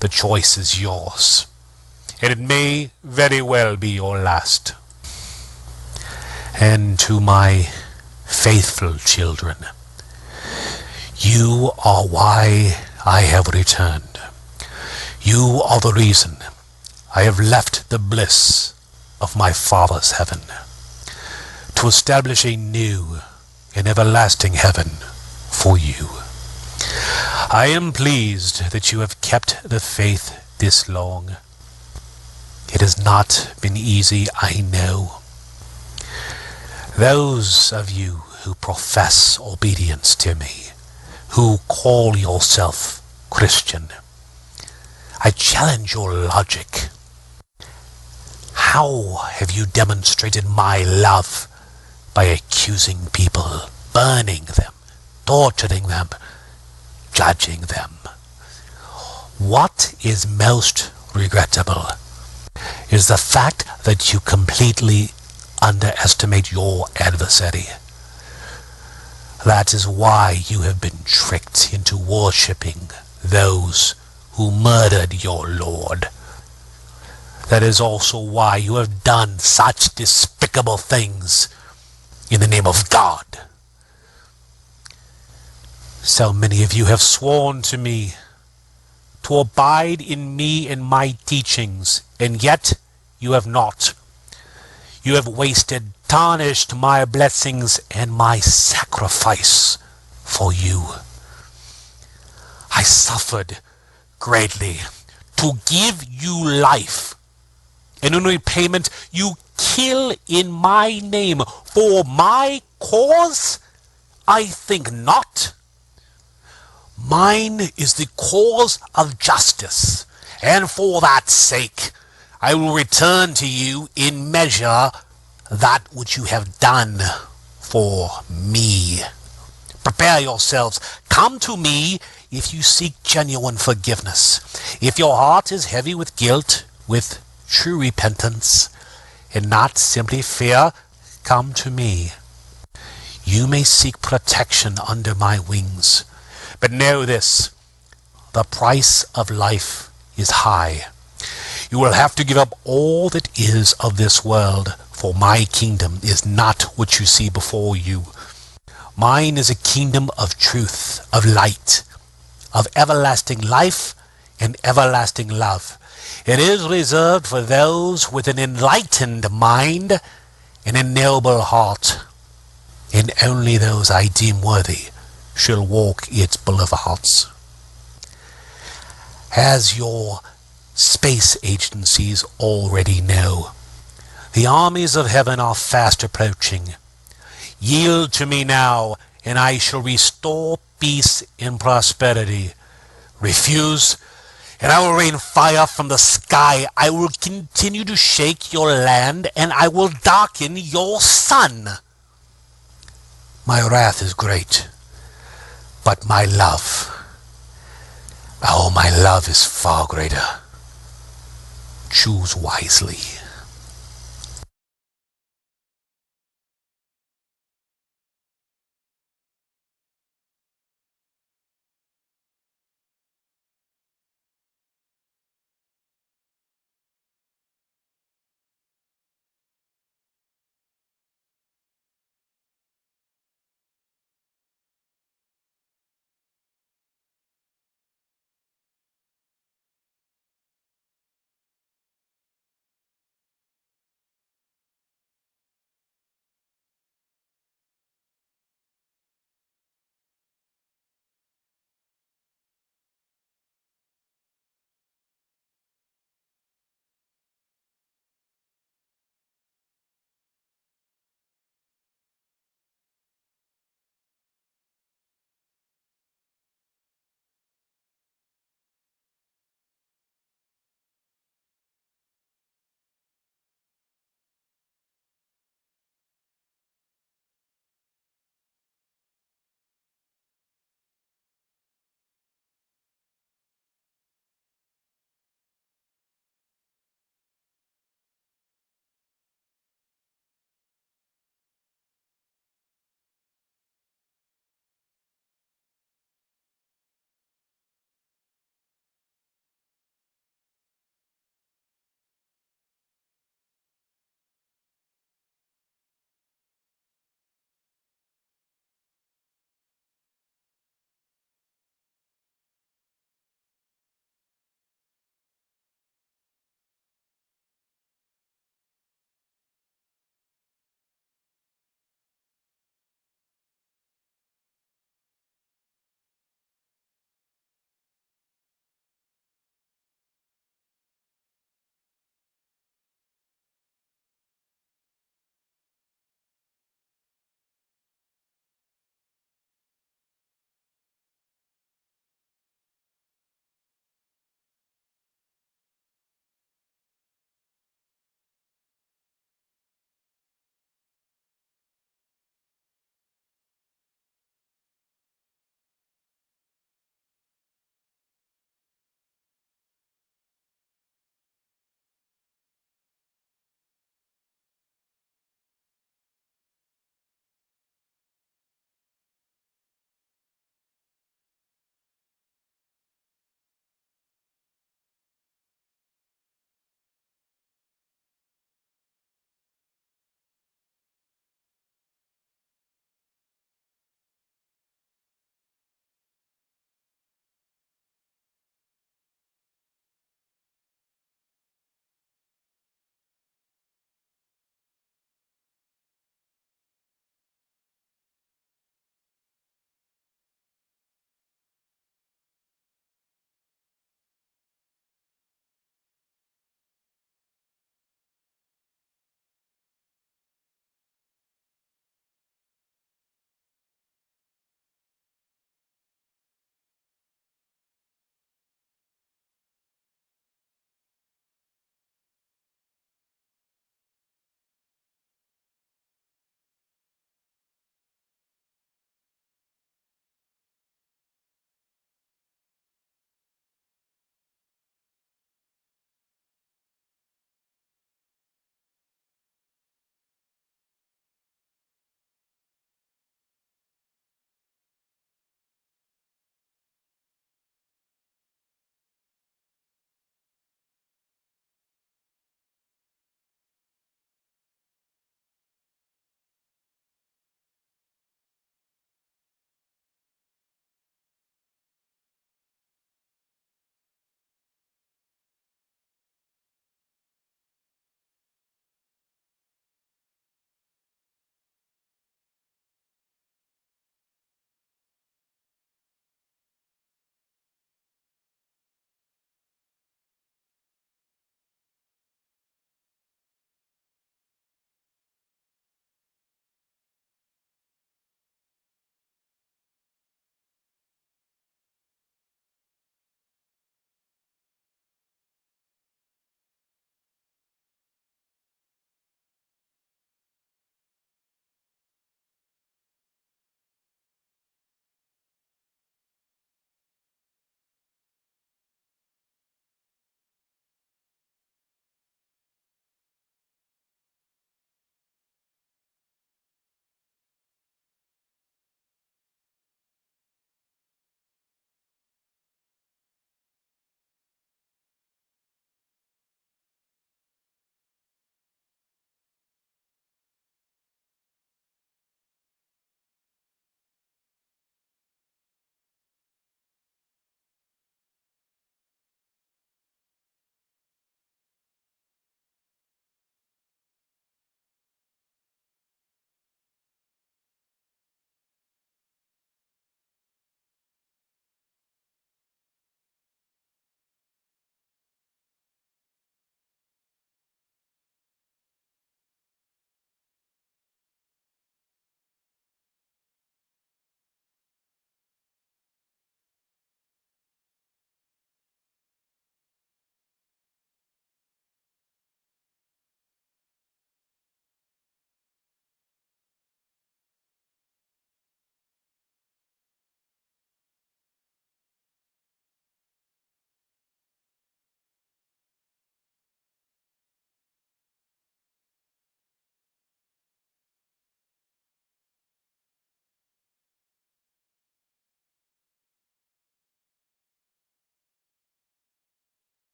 The choice is yours, and it may very well be your last. And to my faithful children, you are why I have returned. You are the reason I have left the bliss of my Father's heaven to establish a new and everlasting heaven for you. I am pleased that you have kept the faith this long. It has not been easy, I know. Those of you who profess obedience to me, who call yourself Christian, I challenge your logic. How have you demonstrated my love? By accusing people, burning them, torturing them, judging them. What is most regrettable is the fact that you completely underestimate your adversary. That is why you have been tricked into worshipping those who murdered your Lord. That is also why you have done such despicable things in the name of God. So many of you have sworn to me to abide in me and my teachings, and yet you have not. You have wasted, tarnished my blessings and my sacrifice for you. I suffered greatly to give you life, and in repayment you kill in my name. For my cause? I think not. Mine is the cause of justice, and for that sake I will return to you in measure that which you have done for me. Prepare yourselves. Come to me if you seek genuine forgiveness. If your heart is heavy with guilt, with true repentance, and not simply fear, come to me. You may seek protection under my wings. But know this, the price of life is high. You will have to give up all that is of this world, for my kingdom is not what you see before you. Mine is a kingdom of truth, of light, of everlasting life and everlasting love. It is reserved for those with an enlightened mind and a noble heart, and only those I deem worthy shall walk its boulevards. As your space agencies already know, the armies of heaven are fast approaching. Yield to me now, and I shall restore peace and prosperity. Refuse, and I will rain fire from the sky. I will continue to shake your land, and I will darken your sun. My wrath is great, but my love, oh, my love is far greater. Choose wisely.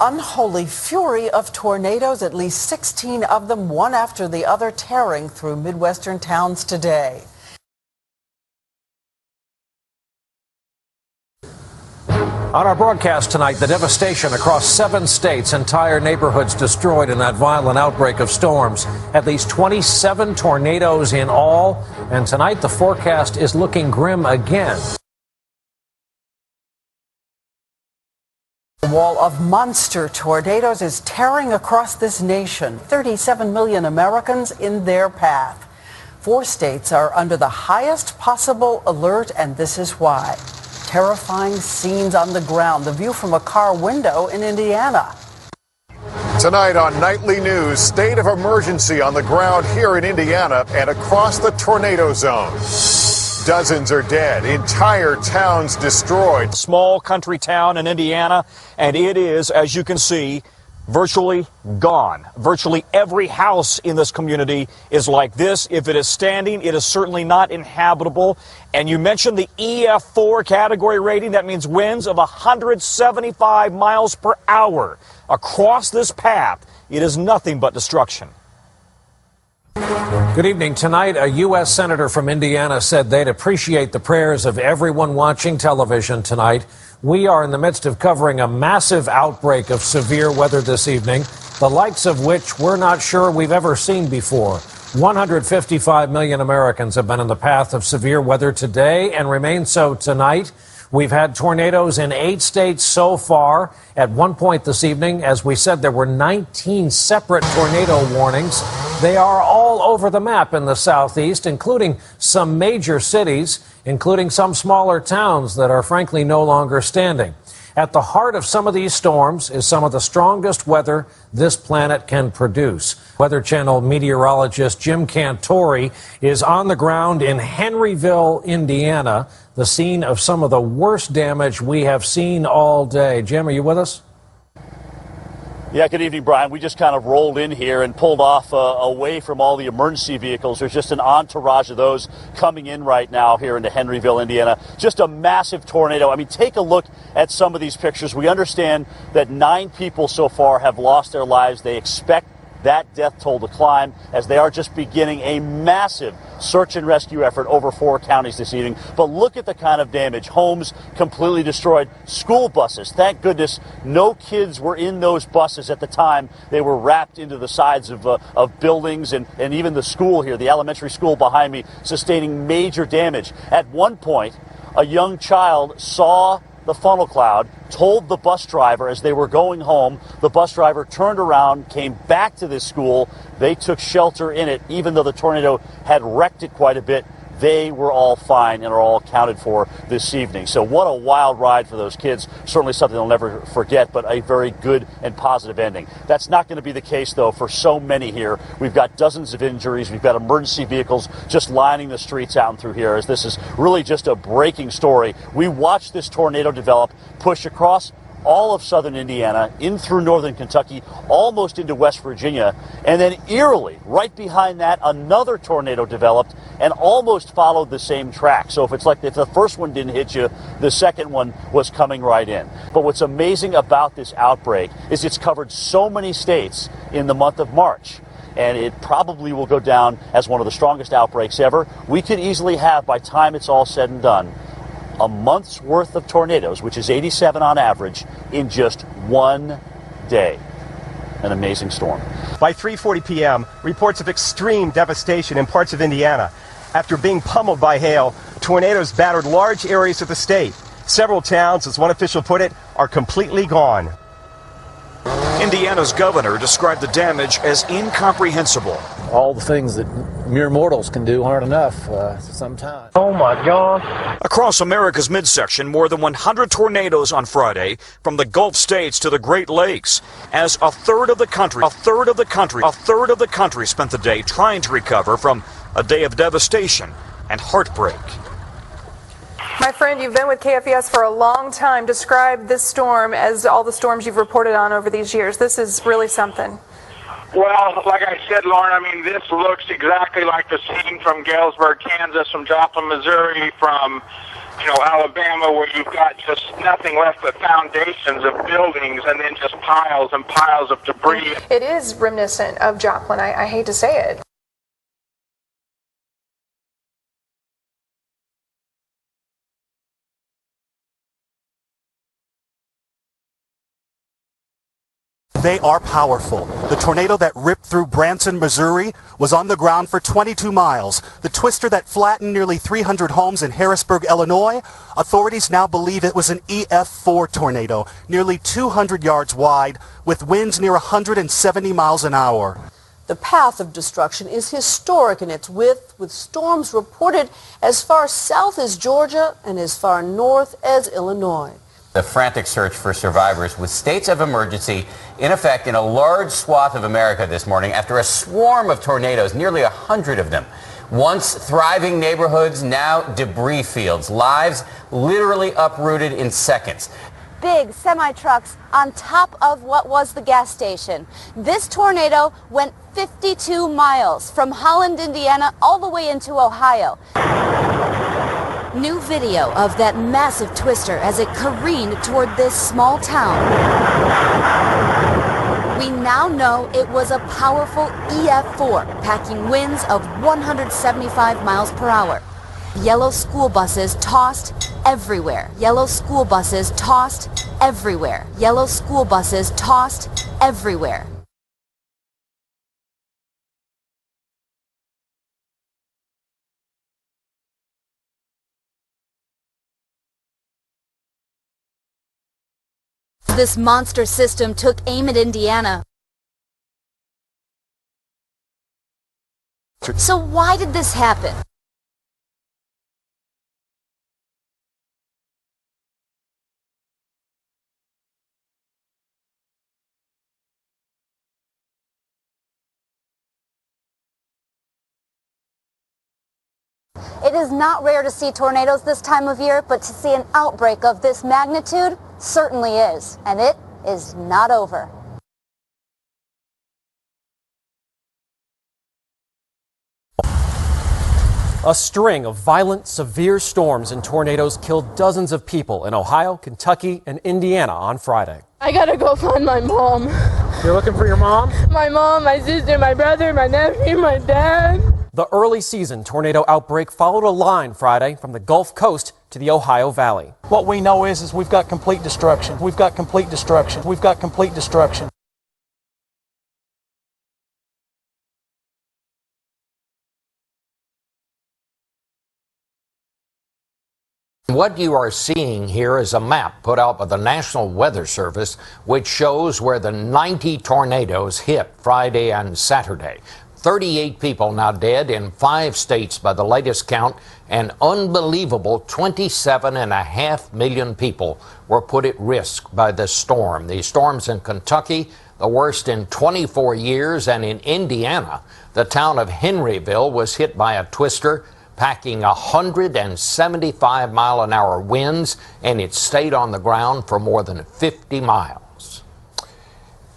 unholy fury of tornadoes, at least 16 of them, one after the other, tearing through Midwestern towns today. On our broadcast tonight, the devastation across 7 states, entire neighborhoods destroyed in that violent outbreak of storms. At least 27 tornadoes in all, and tonight the forecast is looking grim again. A wall of monster tornadoes is tearing across this nation. 37 million Americans in their path. 4 states are under the highest possible alert, and this is why. Terrifying scenes on the ground. The view from a car window in Indiana. Tonight on Nightly News, state of emergency on the ground here in Indiana and across the tornado zone. Dozens are dead, entire towns destroyed. Small country town in Indiana, and it is, as you can see, virtually gone. Virtually every house in this community is like this. If it is standing, it is certainly not inhabitable. And you mentioned the EF4 category rating. That means winds of 175 miles per hour across this path. It is nothing but destruction. Good evening. Tonight, a U.S. senator from Indiana said they'd appreciate the prayers of everyone watching television tonight. We are in the midst of covering a massive outbreak of severe weather this evening, the likes of which we're not sure we've ever seen before. 155 million Americans have been in the path of severe weather today and remain so tonight. We've had tornadoes in 8 states so far. At one point this evening, as we said, there were 19 separate tornado warnings. They are all over the map in the southeast, including some major cities, including some smaller towns that are frankly no longer standing. At the heart of some of these storms is some of the strongest weather this planet can produce. Weather Channel meteorologist Jim Cantori is on the ground in Henryville, Indiana, the scene of some of the worst damage we have seen all day. Jim, are you with us? Yeah, good evening, Brian. We just kind of rolled in here and pulled off away from all the emergency vehicles. There's just an entourage of those coming in right now here into Henryville, Indiana. Just a massive tornado. I mean, take a look at some of these pictures. We understand that 9 people so far have lost their lives. They expect that death toll to climb as they are just beginning a massive search and rescue effort over 4 counties this evening. But look at the kind of damage. Homes completely destroyed. School buses, thank goodness no kids were in those buses at the time. They were wrapped into the sides of buildings, and even the school here, the elementary school behind me, sustaining major damage. At one point, a young child saw the funnel cloud, told the bus driver as they were going home. The bus driver turned around, came back to this school. They took shelter in it, even though the tornado had wrecked it quite a bit. They were all fine and are all accounted for this evening. So what a wild ride for those kids. Certainly something they'll never forget, but a very good and positive ending. That's not going to be the case, though, for so many here. We've got dozens of injuries. We've got emergency vehicles just lining the streets out and through here, as this is really just a breaking story. We watched this tornado develop, push across all of southern Indiana, in through northern Kentucky, almost into West Virginia, and then eerily, right behind that, another tornado developed and almost followed the same track. So if the first one didn't hit you, the second one was coming right in. But what's amazing about this outbreak is it's covered so many states in the month of March, and it probably will go down as one of the strongest outbreaks ever. We could easily have, by the time it's all said and done, a month's worth of tornadoes, which is 87 on average, in just one day. An amazing storm. By 3:40 p.m., reports of extreme devastation in parts of Indiana. After being pummeled by hail, tornadoes battered large areas of the state. Several towns, as one official put it, are completely gone. Indiana's governor described the damage as incomprehensible. All the things that mere mortals can do aren't enough sometimes. Oh my God. Across America's midsection, more than 100 tornadoes on Friday, from the Gulf states to the Great Lakes, as a third of the country spent the day trying to recover from a day of devastation and heartbreak. My friend, you've been with KFES for a long time. Describe this storm as all the storms you've reported on over these years. This is really something. Well, like I said, Lauren, I mean, this looks exactly like the scene from Galesburg, Kansas, from Joplin, Missouri, from Alabama, where you've got just nothing left but foundations of buildings and then just piles and piles of debris. It is reminiscent of Joplin. I hate to say it. They are powerful. The tornado that ripped through Branson, Missouri was on the ground for 22 miles. The twister that flattened nearly 300 homes in Harrisburg, Illinois, authorities now believe it was an EF4 tornado, nearly 200 yards wide, with winds near 170 miles an hour. The path of destruction is historic in its width, with storms reported as far south as Georgia and as far north as Illinois. The frantic search for survivors with states of emergency in effect in a large swath of America this morning after a swarm of tornadoes, nearly 100 of them. Once thriving neighborhoods, now debris fields, lives literally uprooted in seconds. Big semi-trucks on top of what was the gas station. This tornado went 52 miles from Holland, Indiana, all the way into Ohio. New video of that massive twister as it careened toward this small town. We now know it was a powerful EF4, packing winds of 175 miles per hour. Yellow school buses tossed everywhere. Yellow school buses tossed everywhere. Yellow school buses tossed everywhere. This monster system took aim at Indiana. So why did this happen? It is not rare to see tornadoes this time of year, but to see an outbreak of this magnitude certainly is, and it is not over. A string of violent, severe storms and tornadoes killed dozens of people in Ohio, Kentucky, and Indiana on Friday. I gotta go find my mom. You're looking for your mom? My mom, my sister, my brother, my nephew, my dad. The early season tornado outbreak followed a line Friday from the Gulf Coast to the Ohio Valley. What we know is we've got complete destruction. We've got complete destruction. We've got complete destruction. What you are seeing here is a map put out by the National Weather Service, which shows where the 90 tornadoes hit Friday and Saturday. 38 people now dead in 5 states by the latest count. An unbelievable 27.5 million people were put at risk by this storm. The storms in Kentucky, the worst in 24 years, and in Indiana, the town of Henryville was hit by a twister packing 175-mile-an-hour winds, and it stayed on the ground for more than 50 miles.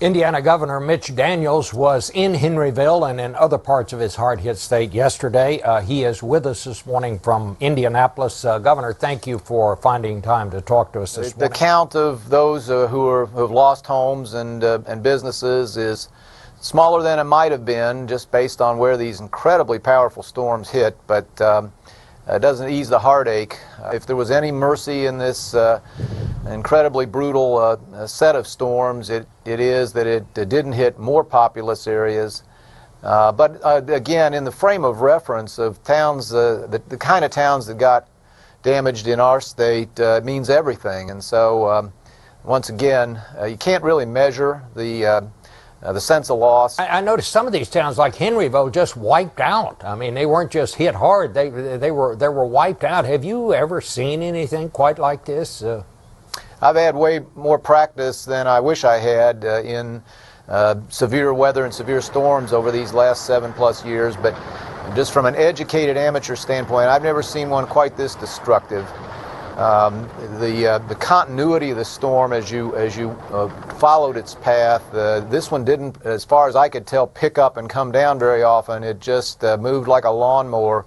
Indiana Governor Mitch Daniels was in Henryville and in other parts of his hard-hit state yesterday. He is with us this morning from Indianapolis. Governor, thank you for finding time to talk to us this morning. The count of those who have lost homes and businesses is smaller than it might have been, just based on where these incredibly powerful storms hit, but it doesn't ease the heartache. If there was any mercy in this incredibly brutal set of storms, it is that it didn't hit more populous areas. But again, in the frame of reference of towns, the kind of towns that got damaged in our state, means everything. And so, once again, you can't really measure the sense of loss. I noticed some of these towns, like Henryville, just wiped out. I mean, they weren't just hit hard; they were wiped out. Have you ever seen anything quite like this? I've had way more practice than I wish I had in severe weather and severe storms over these last 7+ years. But just from an educated amateur standpoint, I've never seen one quite this destructive. The continuity of the storm as you followed its path, this one didn't, as far as I could tell, pick up and come down very often. It just moved like a lawnmower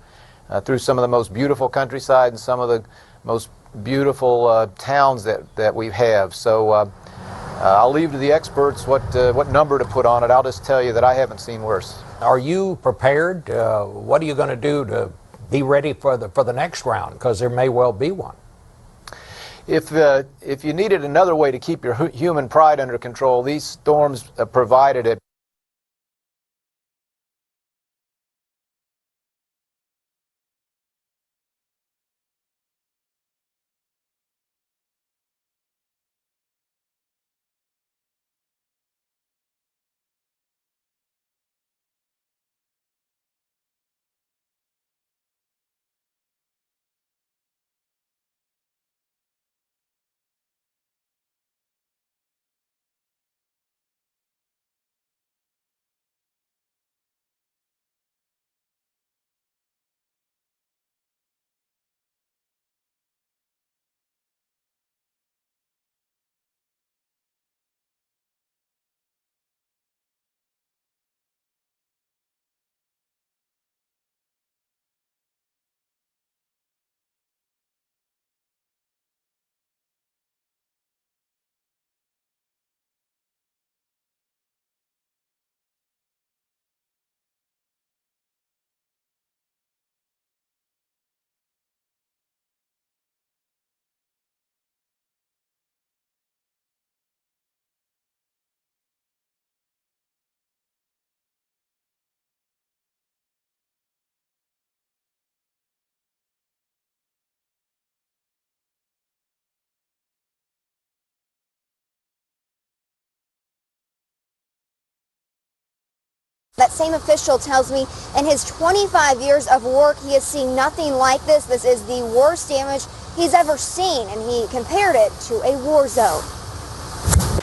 through some of the most beautiful countryside and some of the most beautiful towns that we have. So I'll leave to the experts what number to put on it. I'll just tell you that I haven't seen worse. Are you prepared? What are you going to do to be ready for the next round? Because there may well be one. If you needed another way to keep your human pride under control, these storms provided it. That same official tells me in his 25 years of work, he has seen nothing like this. This is the worst damage he's ever seen, and he compared it to a war zone.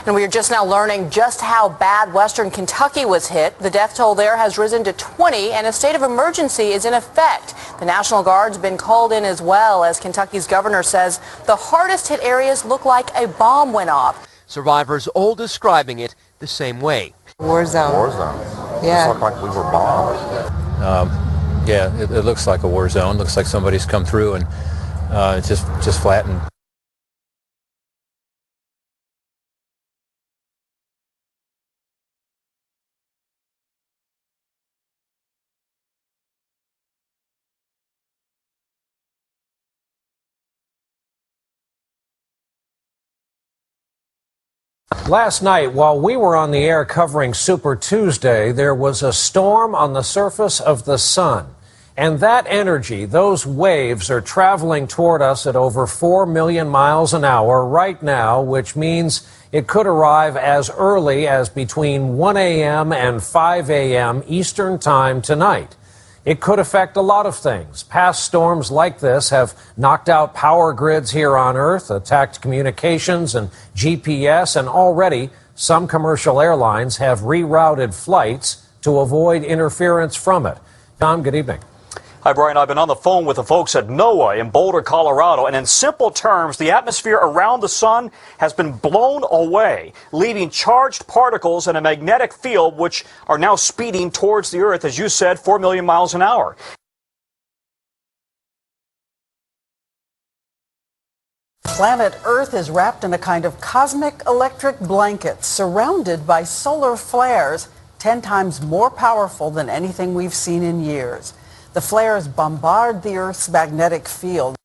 And we are just now learning just how bad western Kentucky was hit. The death toll there has risen to 20, and a state of emergency is in effect. The National Guard's been called in as well, as Kentucky's governor says the hardest hit areas look like a bomb went off. Survivors all describing it the same way. War zone. War zone. Yeah. It looked like we were bombed. Yeah, it looks like a war zone. Looks like somebody's come through and just flattened. Last night, while we were on the air covering Super Tuesday, there was a storm on the surface of the sun. And that energy, those waves, are traveling toward us at over 4 million miles an hour right now, which means it could arrive as early as between 1 a.m. and 5 a.m. Eastern Time tonight. It could affect a lot of things. Past storms like this have knocked out power grids here on Earth, attacked communications and GPS, and already some commercial airlines have rerouted flights to avoid interference from it. Tom, good evening. Hi, Brian. I've been on the phone with the folks at NOAA in Boulder, Colorado, and in simple terms, the atmosphere around the sun has been blown away, leaving charged particles in a magnetic field which are now speeding towards the Earth, as you said, 4 million miles an hour. Planet Earth is wrapped in a kind of cosmic electric blanket, surrounded by solar flares 10 times more powerful than anything we've seen in years. The flares bombard the Earth's magnetic field.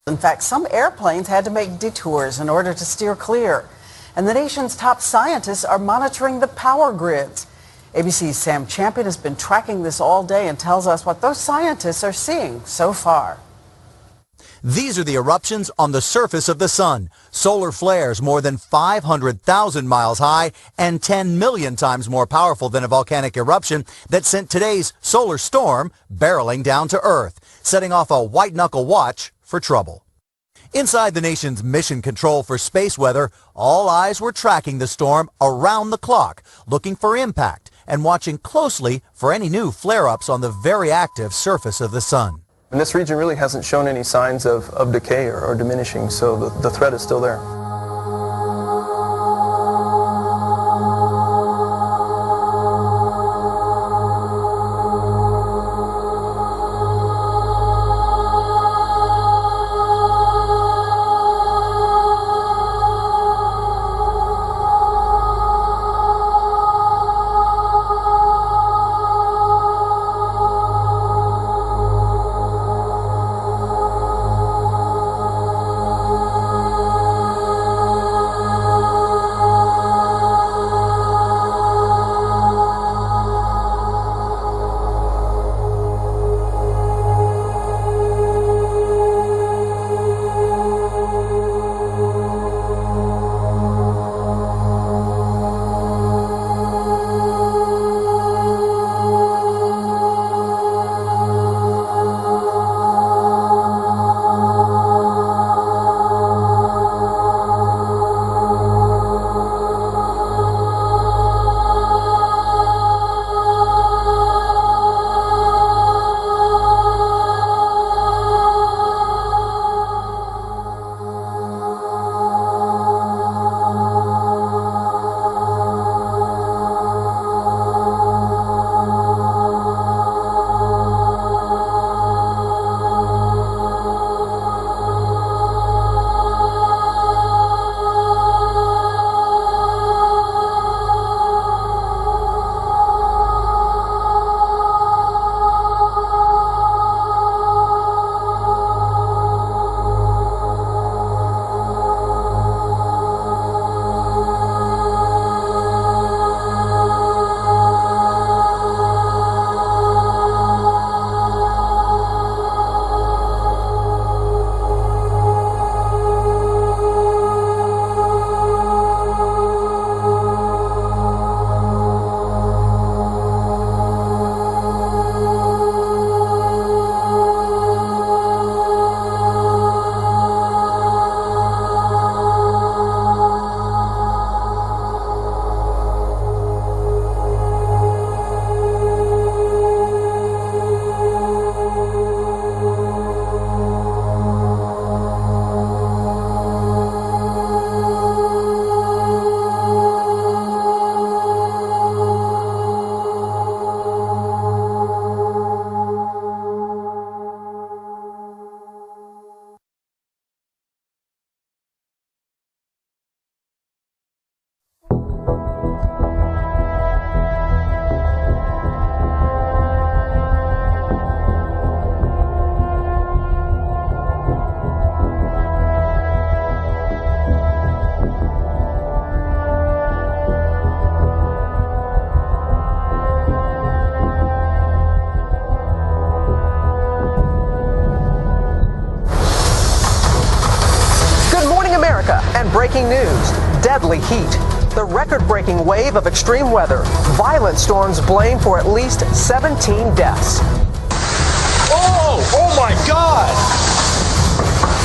In fact, some airplanes had to make detours in order to steer clear. And the nation's top scientists are monitoring the power grids. ABC's Sam Champion has been tracking this all day and tells us what those scientists are seeing so far. These are the eruptions on the surface of the sun. Solar flares more than 500,000 miles high and 10 million times more powerful than a volcanic eruption that sent today's solar storm barreling down to Earth. setting off a white-knuckle watch for trouble. Inside the nation's mission control for space weather, all eyes were tracking the storm around the clock, looking for impact and watching closely for any new flare-ups on the very active surface of the sun. And this region really hasn't shown any signs of decay or diminishing, so the threat is still there. Breaking news, deadly heat, the record-breaking wave of extreme weather, violent storms blamed for at least 17 deaths. Oh my God!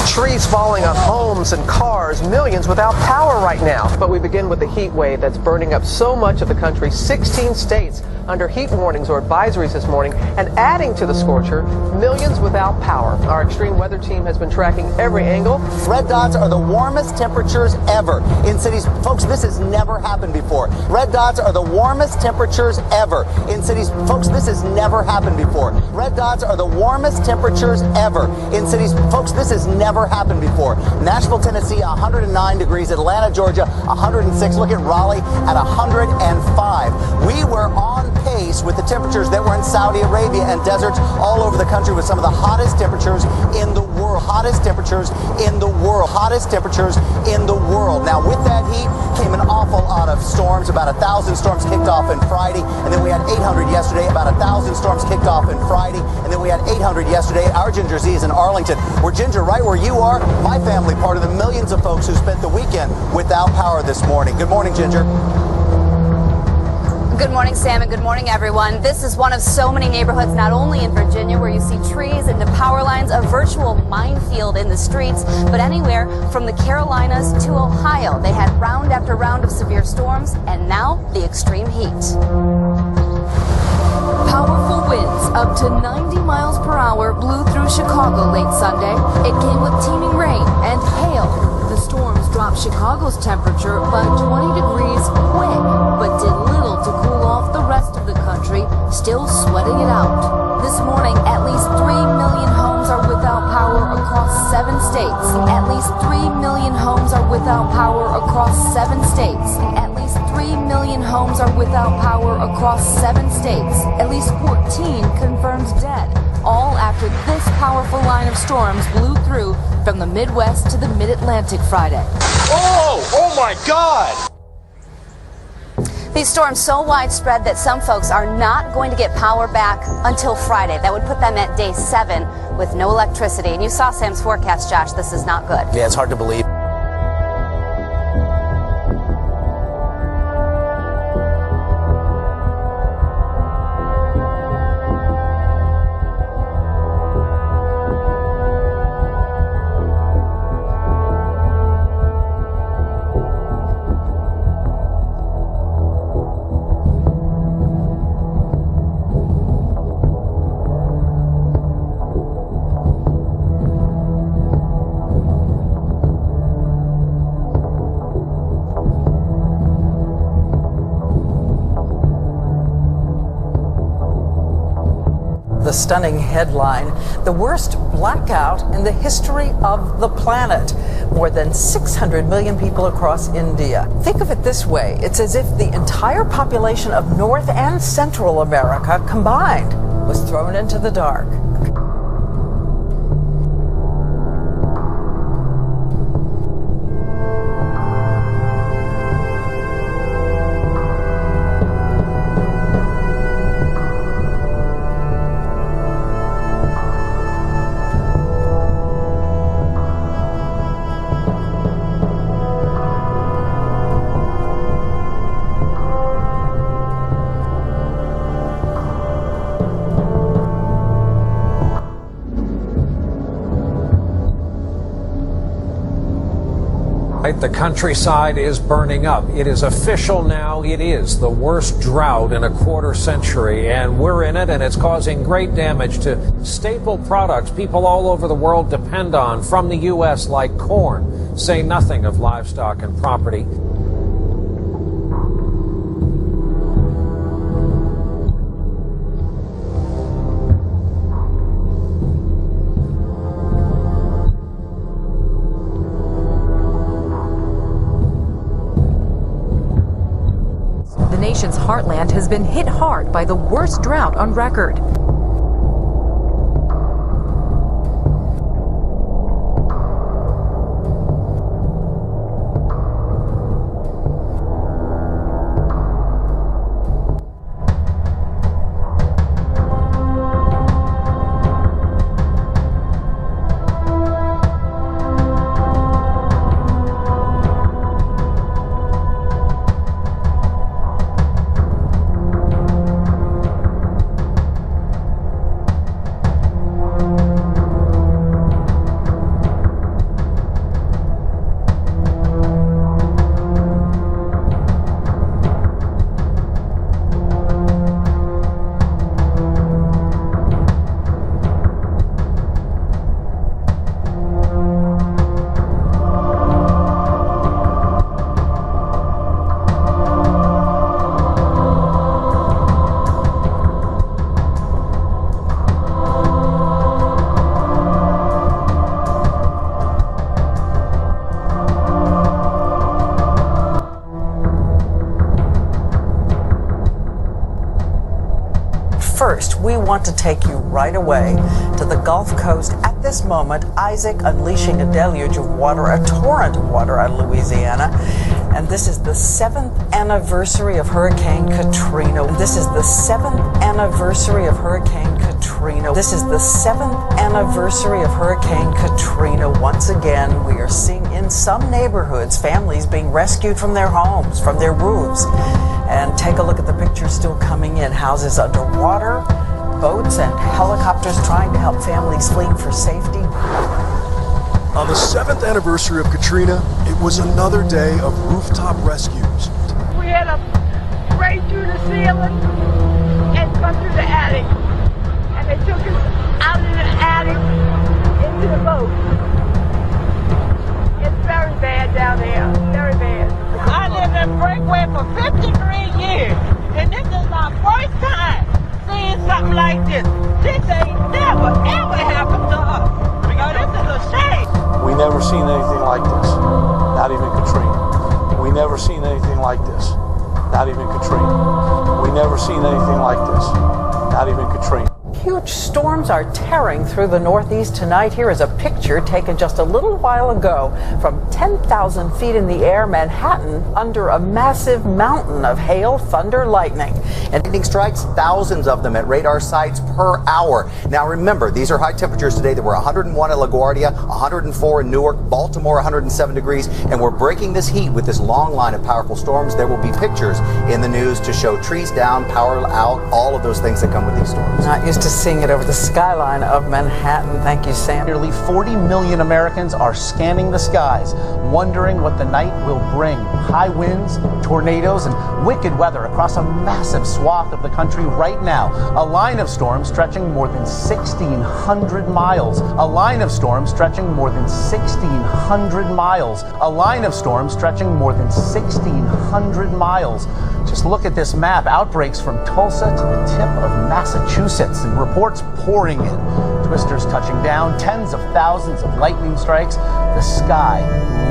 Trees falling on homes and cars, millions without power right now. But we begin with the heat wave that's burning up so much of the country. 16 states under heat warnings or advisories this morning, and adding to the scorcher, millions without power. Our extreme weather team has been tracking every angle. Red dots are the warmest temperatures ever in cities. Folks, this has never happened before. Red dots are the warmest temperatures ever in cities. Folks, this has never happened before. Red dots are the warmest temperatures ever in cities. Folks, this has never happened before. Nashville, Tennessee, 109 degrees. Atlanta, Georgia, 106. Look at Raleigh at 105. We were on pace with the temperatures that were in Saudi Arabia and deserts all over the country with some of the hottest temperatures in the world. Hottest temperatures in the world. Hottest temperatures in the world. Now, with that heat came an awful lot of storms. About 1,000 storms kicked off on Friday, and then we had 800 yesterday. About 1,000 storms kicked off on Friday, and then we had 800 yesterday. Our Ginger Z is in Arlington. We're Ginger, right where you are. My family, part of the millions of folks who spent the weekend without power this morning. Good morning, Ginger. Good morning, Sam, and good morning, everyone. This is one of so many neighborhoods, not only in Virginia, where you see trees and the power lines, a virtual minefield in the streets, but anywhere from the Carolinas to Ohio. They had round after round of severe storms, and now the extreme heat. Powerful winds up to 90 miles per hour blew through Chicago late Sunday. It came with teeming rain and hail. The storms dropped Chicago's temperature by 20 degrees quick, but did little to cool off the rest of the country, still sweating it out. This morning, at least 3 million homes are without power across 7 states. At least 3 million homes are without power across 7 states. At least 3 million homes are without power across 7 states. At least 14 confirmed dead. All after this powerful line of storms blew through from the Midwest to the Mid-Atlantic Friday. Oh my God! These storms so widespread that some folks are not going to get power back until Friday. That would put them at day 7 with no electricity. And you saw Sam's forecast, Josh. This is not good. Yeah, it's hard to believe. The stunning headline, the worst blackout in the history of the planet. More than 600 million people across India. Think of it this way. It's as if the entire population of North and Central America combined was thrown into the dark. The countryside is burning up. It is official now. It is the worst drought in a quarter century, and we're in it, and it's causing great damage to staple products people all over the world depend on from the U.S., like corn, say nothing of livestock and property. The nation's heartland has been hit hard by the worst drought on record. First, we want to take you right away to the Gulf Coast. At this moment, Isaac unleashing a deluge of water, a torrent of water on Louisiana. And this is the 7th anniversary of Hurricane Katrina. This is the 7th anniversary of Hurricane Katrina. Katrina. This is the 7th anniversary of Hurricane Katrina. Once again, we are seeing in some neighborhoods families being rescued from their homes, from their roofs. And take a look at the pictures still coming in. Houses underwater, boats and helicopters trying to help families fleeing for safety. On the 7th anniversary of Katrina, it was another day of rooftop rescues. We had to break through the ceiling and come through the attic. And they took us out of the attic into the boat. It's very bad down there, very bad. I lived in Breakaway for 53 years, and this is my first time seeing something like this. This ain't never, ever happened to us. This is a shame. We never seen anything like this. Not even Katrina. We never seen anything like this. Not even Katrina. We never seen anything like this. Not even Katrina. Huge storms are tearing through the Northeast tonight. Here is a picture taken just a little while ago from 10,000 feet in the air, Manhattan, under a massive mountain of hail, thunder, lightning. And lightning strikes, thousands of them at radar sites per hour. Now remember, these are high temperatures today. There were 101 at LaGuardia, 104 in Newark, Baltimore 107 degrees, and we're breaking this heat with this long line of powerful storms. There will be pictures in the news to show trees down, power out, all of those things that come with these storms. Not used to seeing it over the skyline of Manhattan. Thank you, Sam. Nearly 40 million Americans are scanning the skies, wondering what the night will bring. High winds, tornadoes, and wicked weather across a massive swath of the country right now. A line of storms stretching more than 1,600 miles. A line of storms stretching more than 1,600 miles. A line of storms stretching more than 1,600 miles. Just look at this map. Outbreaks from Tulsa to the tip of Massachusetts, and reports pouring in. Twisters touching down, tens of thousands of lightning strikes. The sky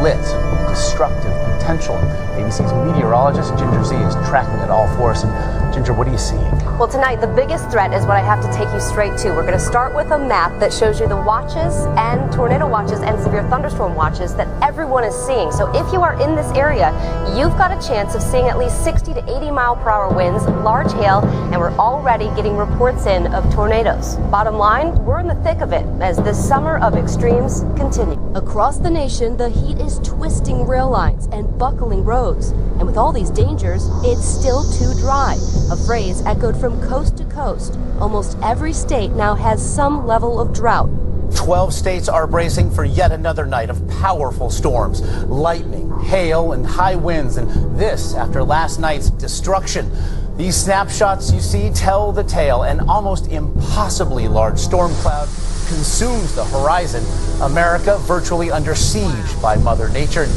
lit with destructive potential. ABC's meteorologist Ginger Z is tracking it all for us. And Ginger, what are you seeing? Well, tonight the biggest threat is what I have to take you straight to. We're going to start with a map that shows you the watches and tornado watches and severe thunderstorm watches that everyone is seeing. So if you are in this area, you've got a chance of seeing at least 60 to 80 mile per hour winds, large hail, and we're already getting reports in of tornadoes. Bottom line, we're in the thick of it as this summer of extremes continue. Across the nation, the heat is twisting rail lines and buckling roads. And with all these dangers, it's still too dry. A phrase echoed from coast to coast. Almost every state now has some level of drought. 12 states are bracing for yet another night of powerful storms, lightning, hail, and high winds. And this after last night's destruction. These snapshots you see tell the tale. An almost impossibly large storm cloud consumes the horizon. America virtually under siege by Mother Nature.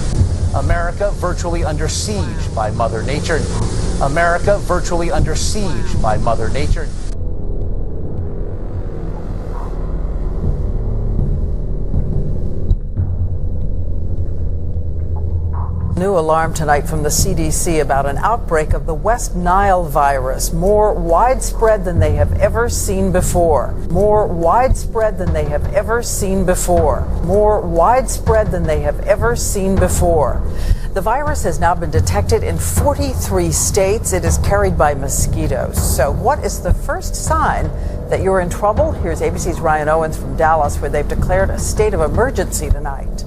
America virtually under siege by Mother Nature. America virtually under siege by Mother Nature. New alarm tonight from the CDC about an outbreak of the West Nile virus, more widespread than they have ever seen before. More widespread than they have ever seen before. More widespread than they have ever seen before. The virus has now been detected in 43 states. It is carried by mosquitoes. So what is the first sign that you're in trouble? Here's ABC's Ryan Owens from Dallas, where they've declared a state of emergency tonight.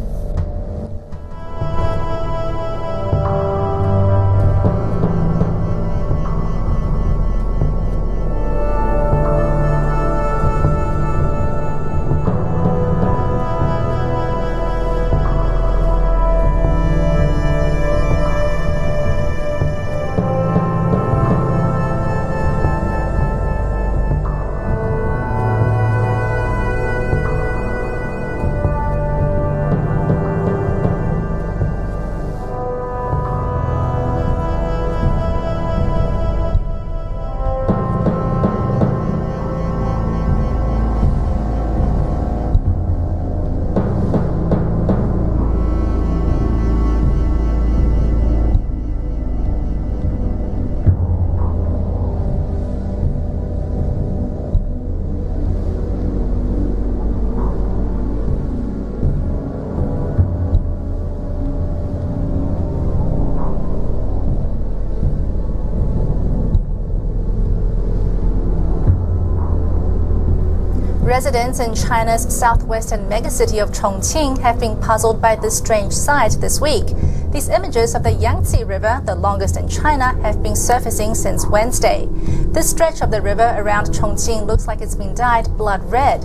Residents in China's southwestern megacity of Chongqing have been puzzled by this strange sight this week. These images of the Yangtze River, the longest in China, have been surfacing since Wednesday. This stretch of the river around Chongqing looks like it's been dyed blood red.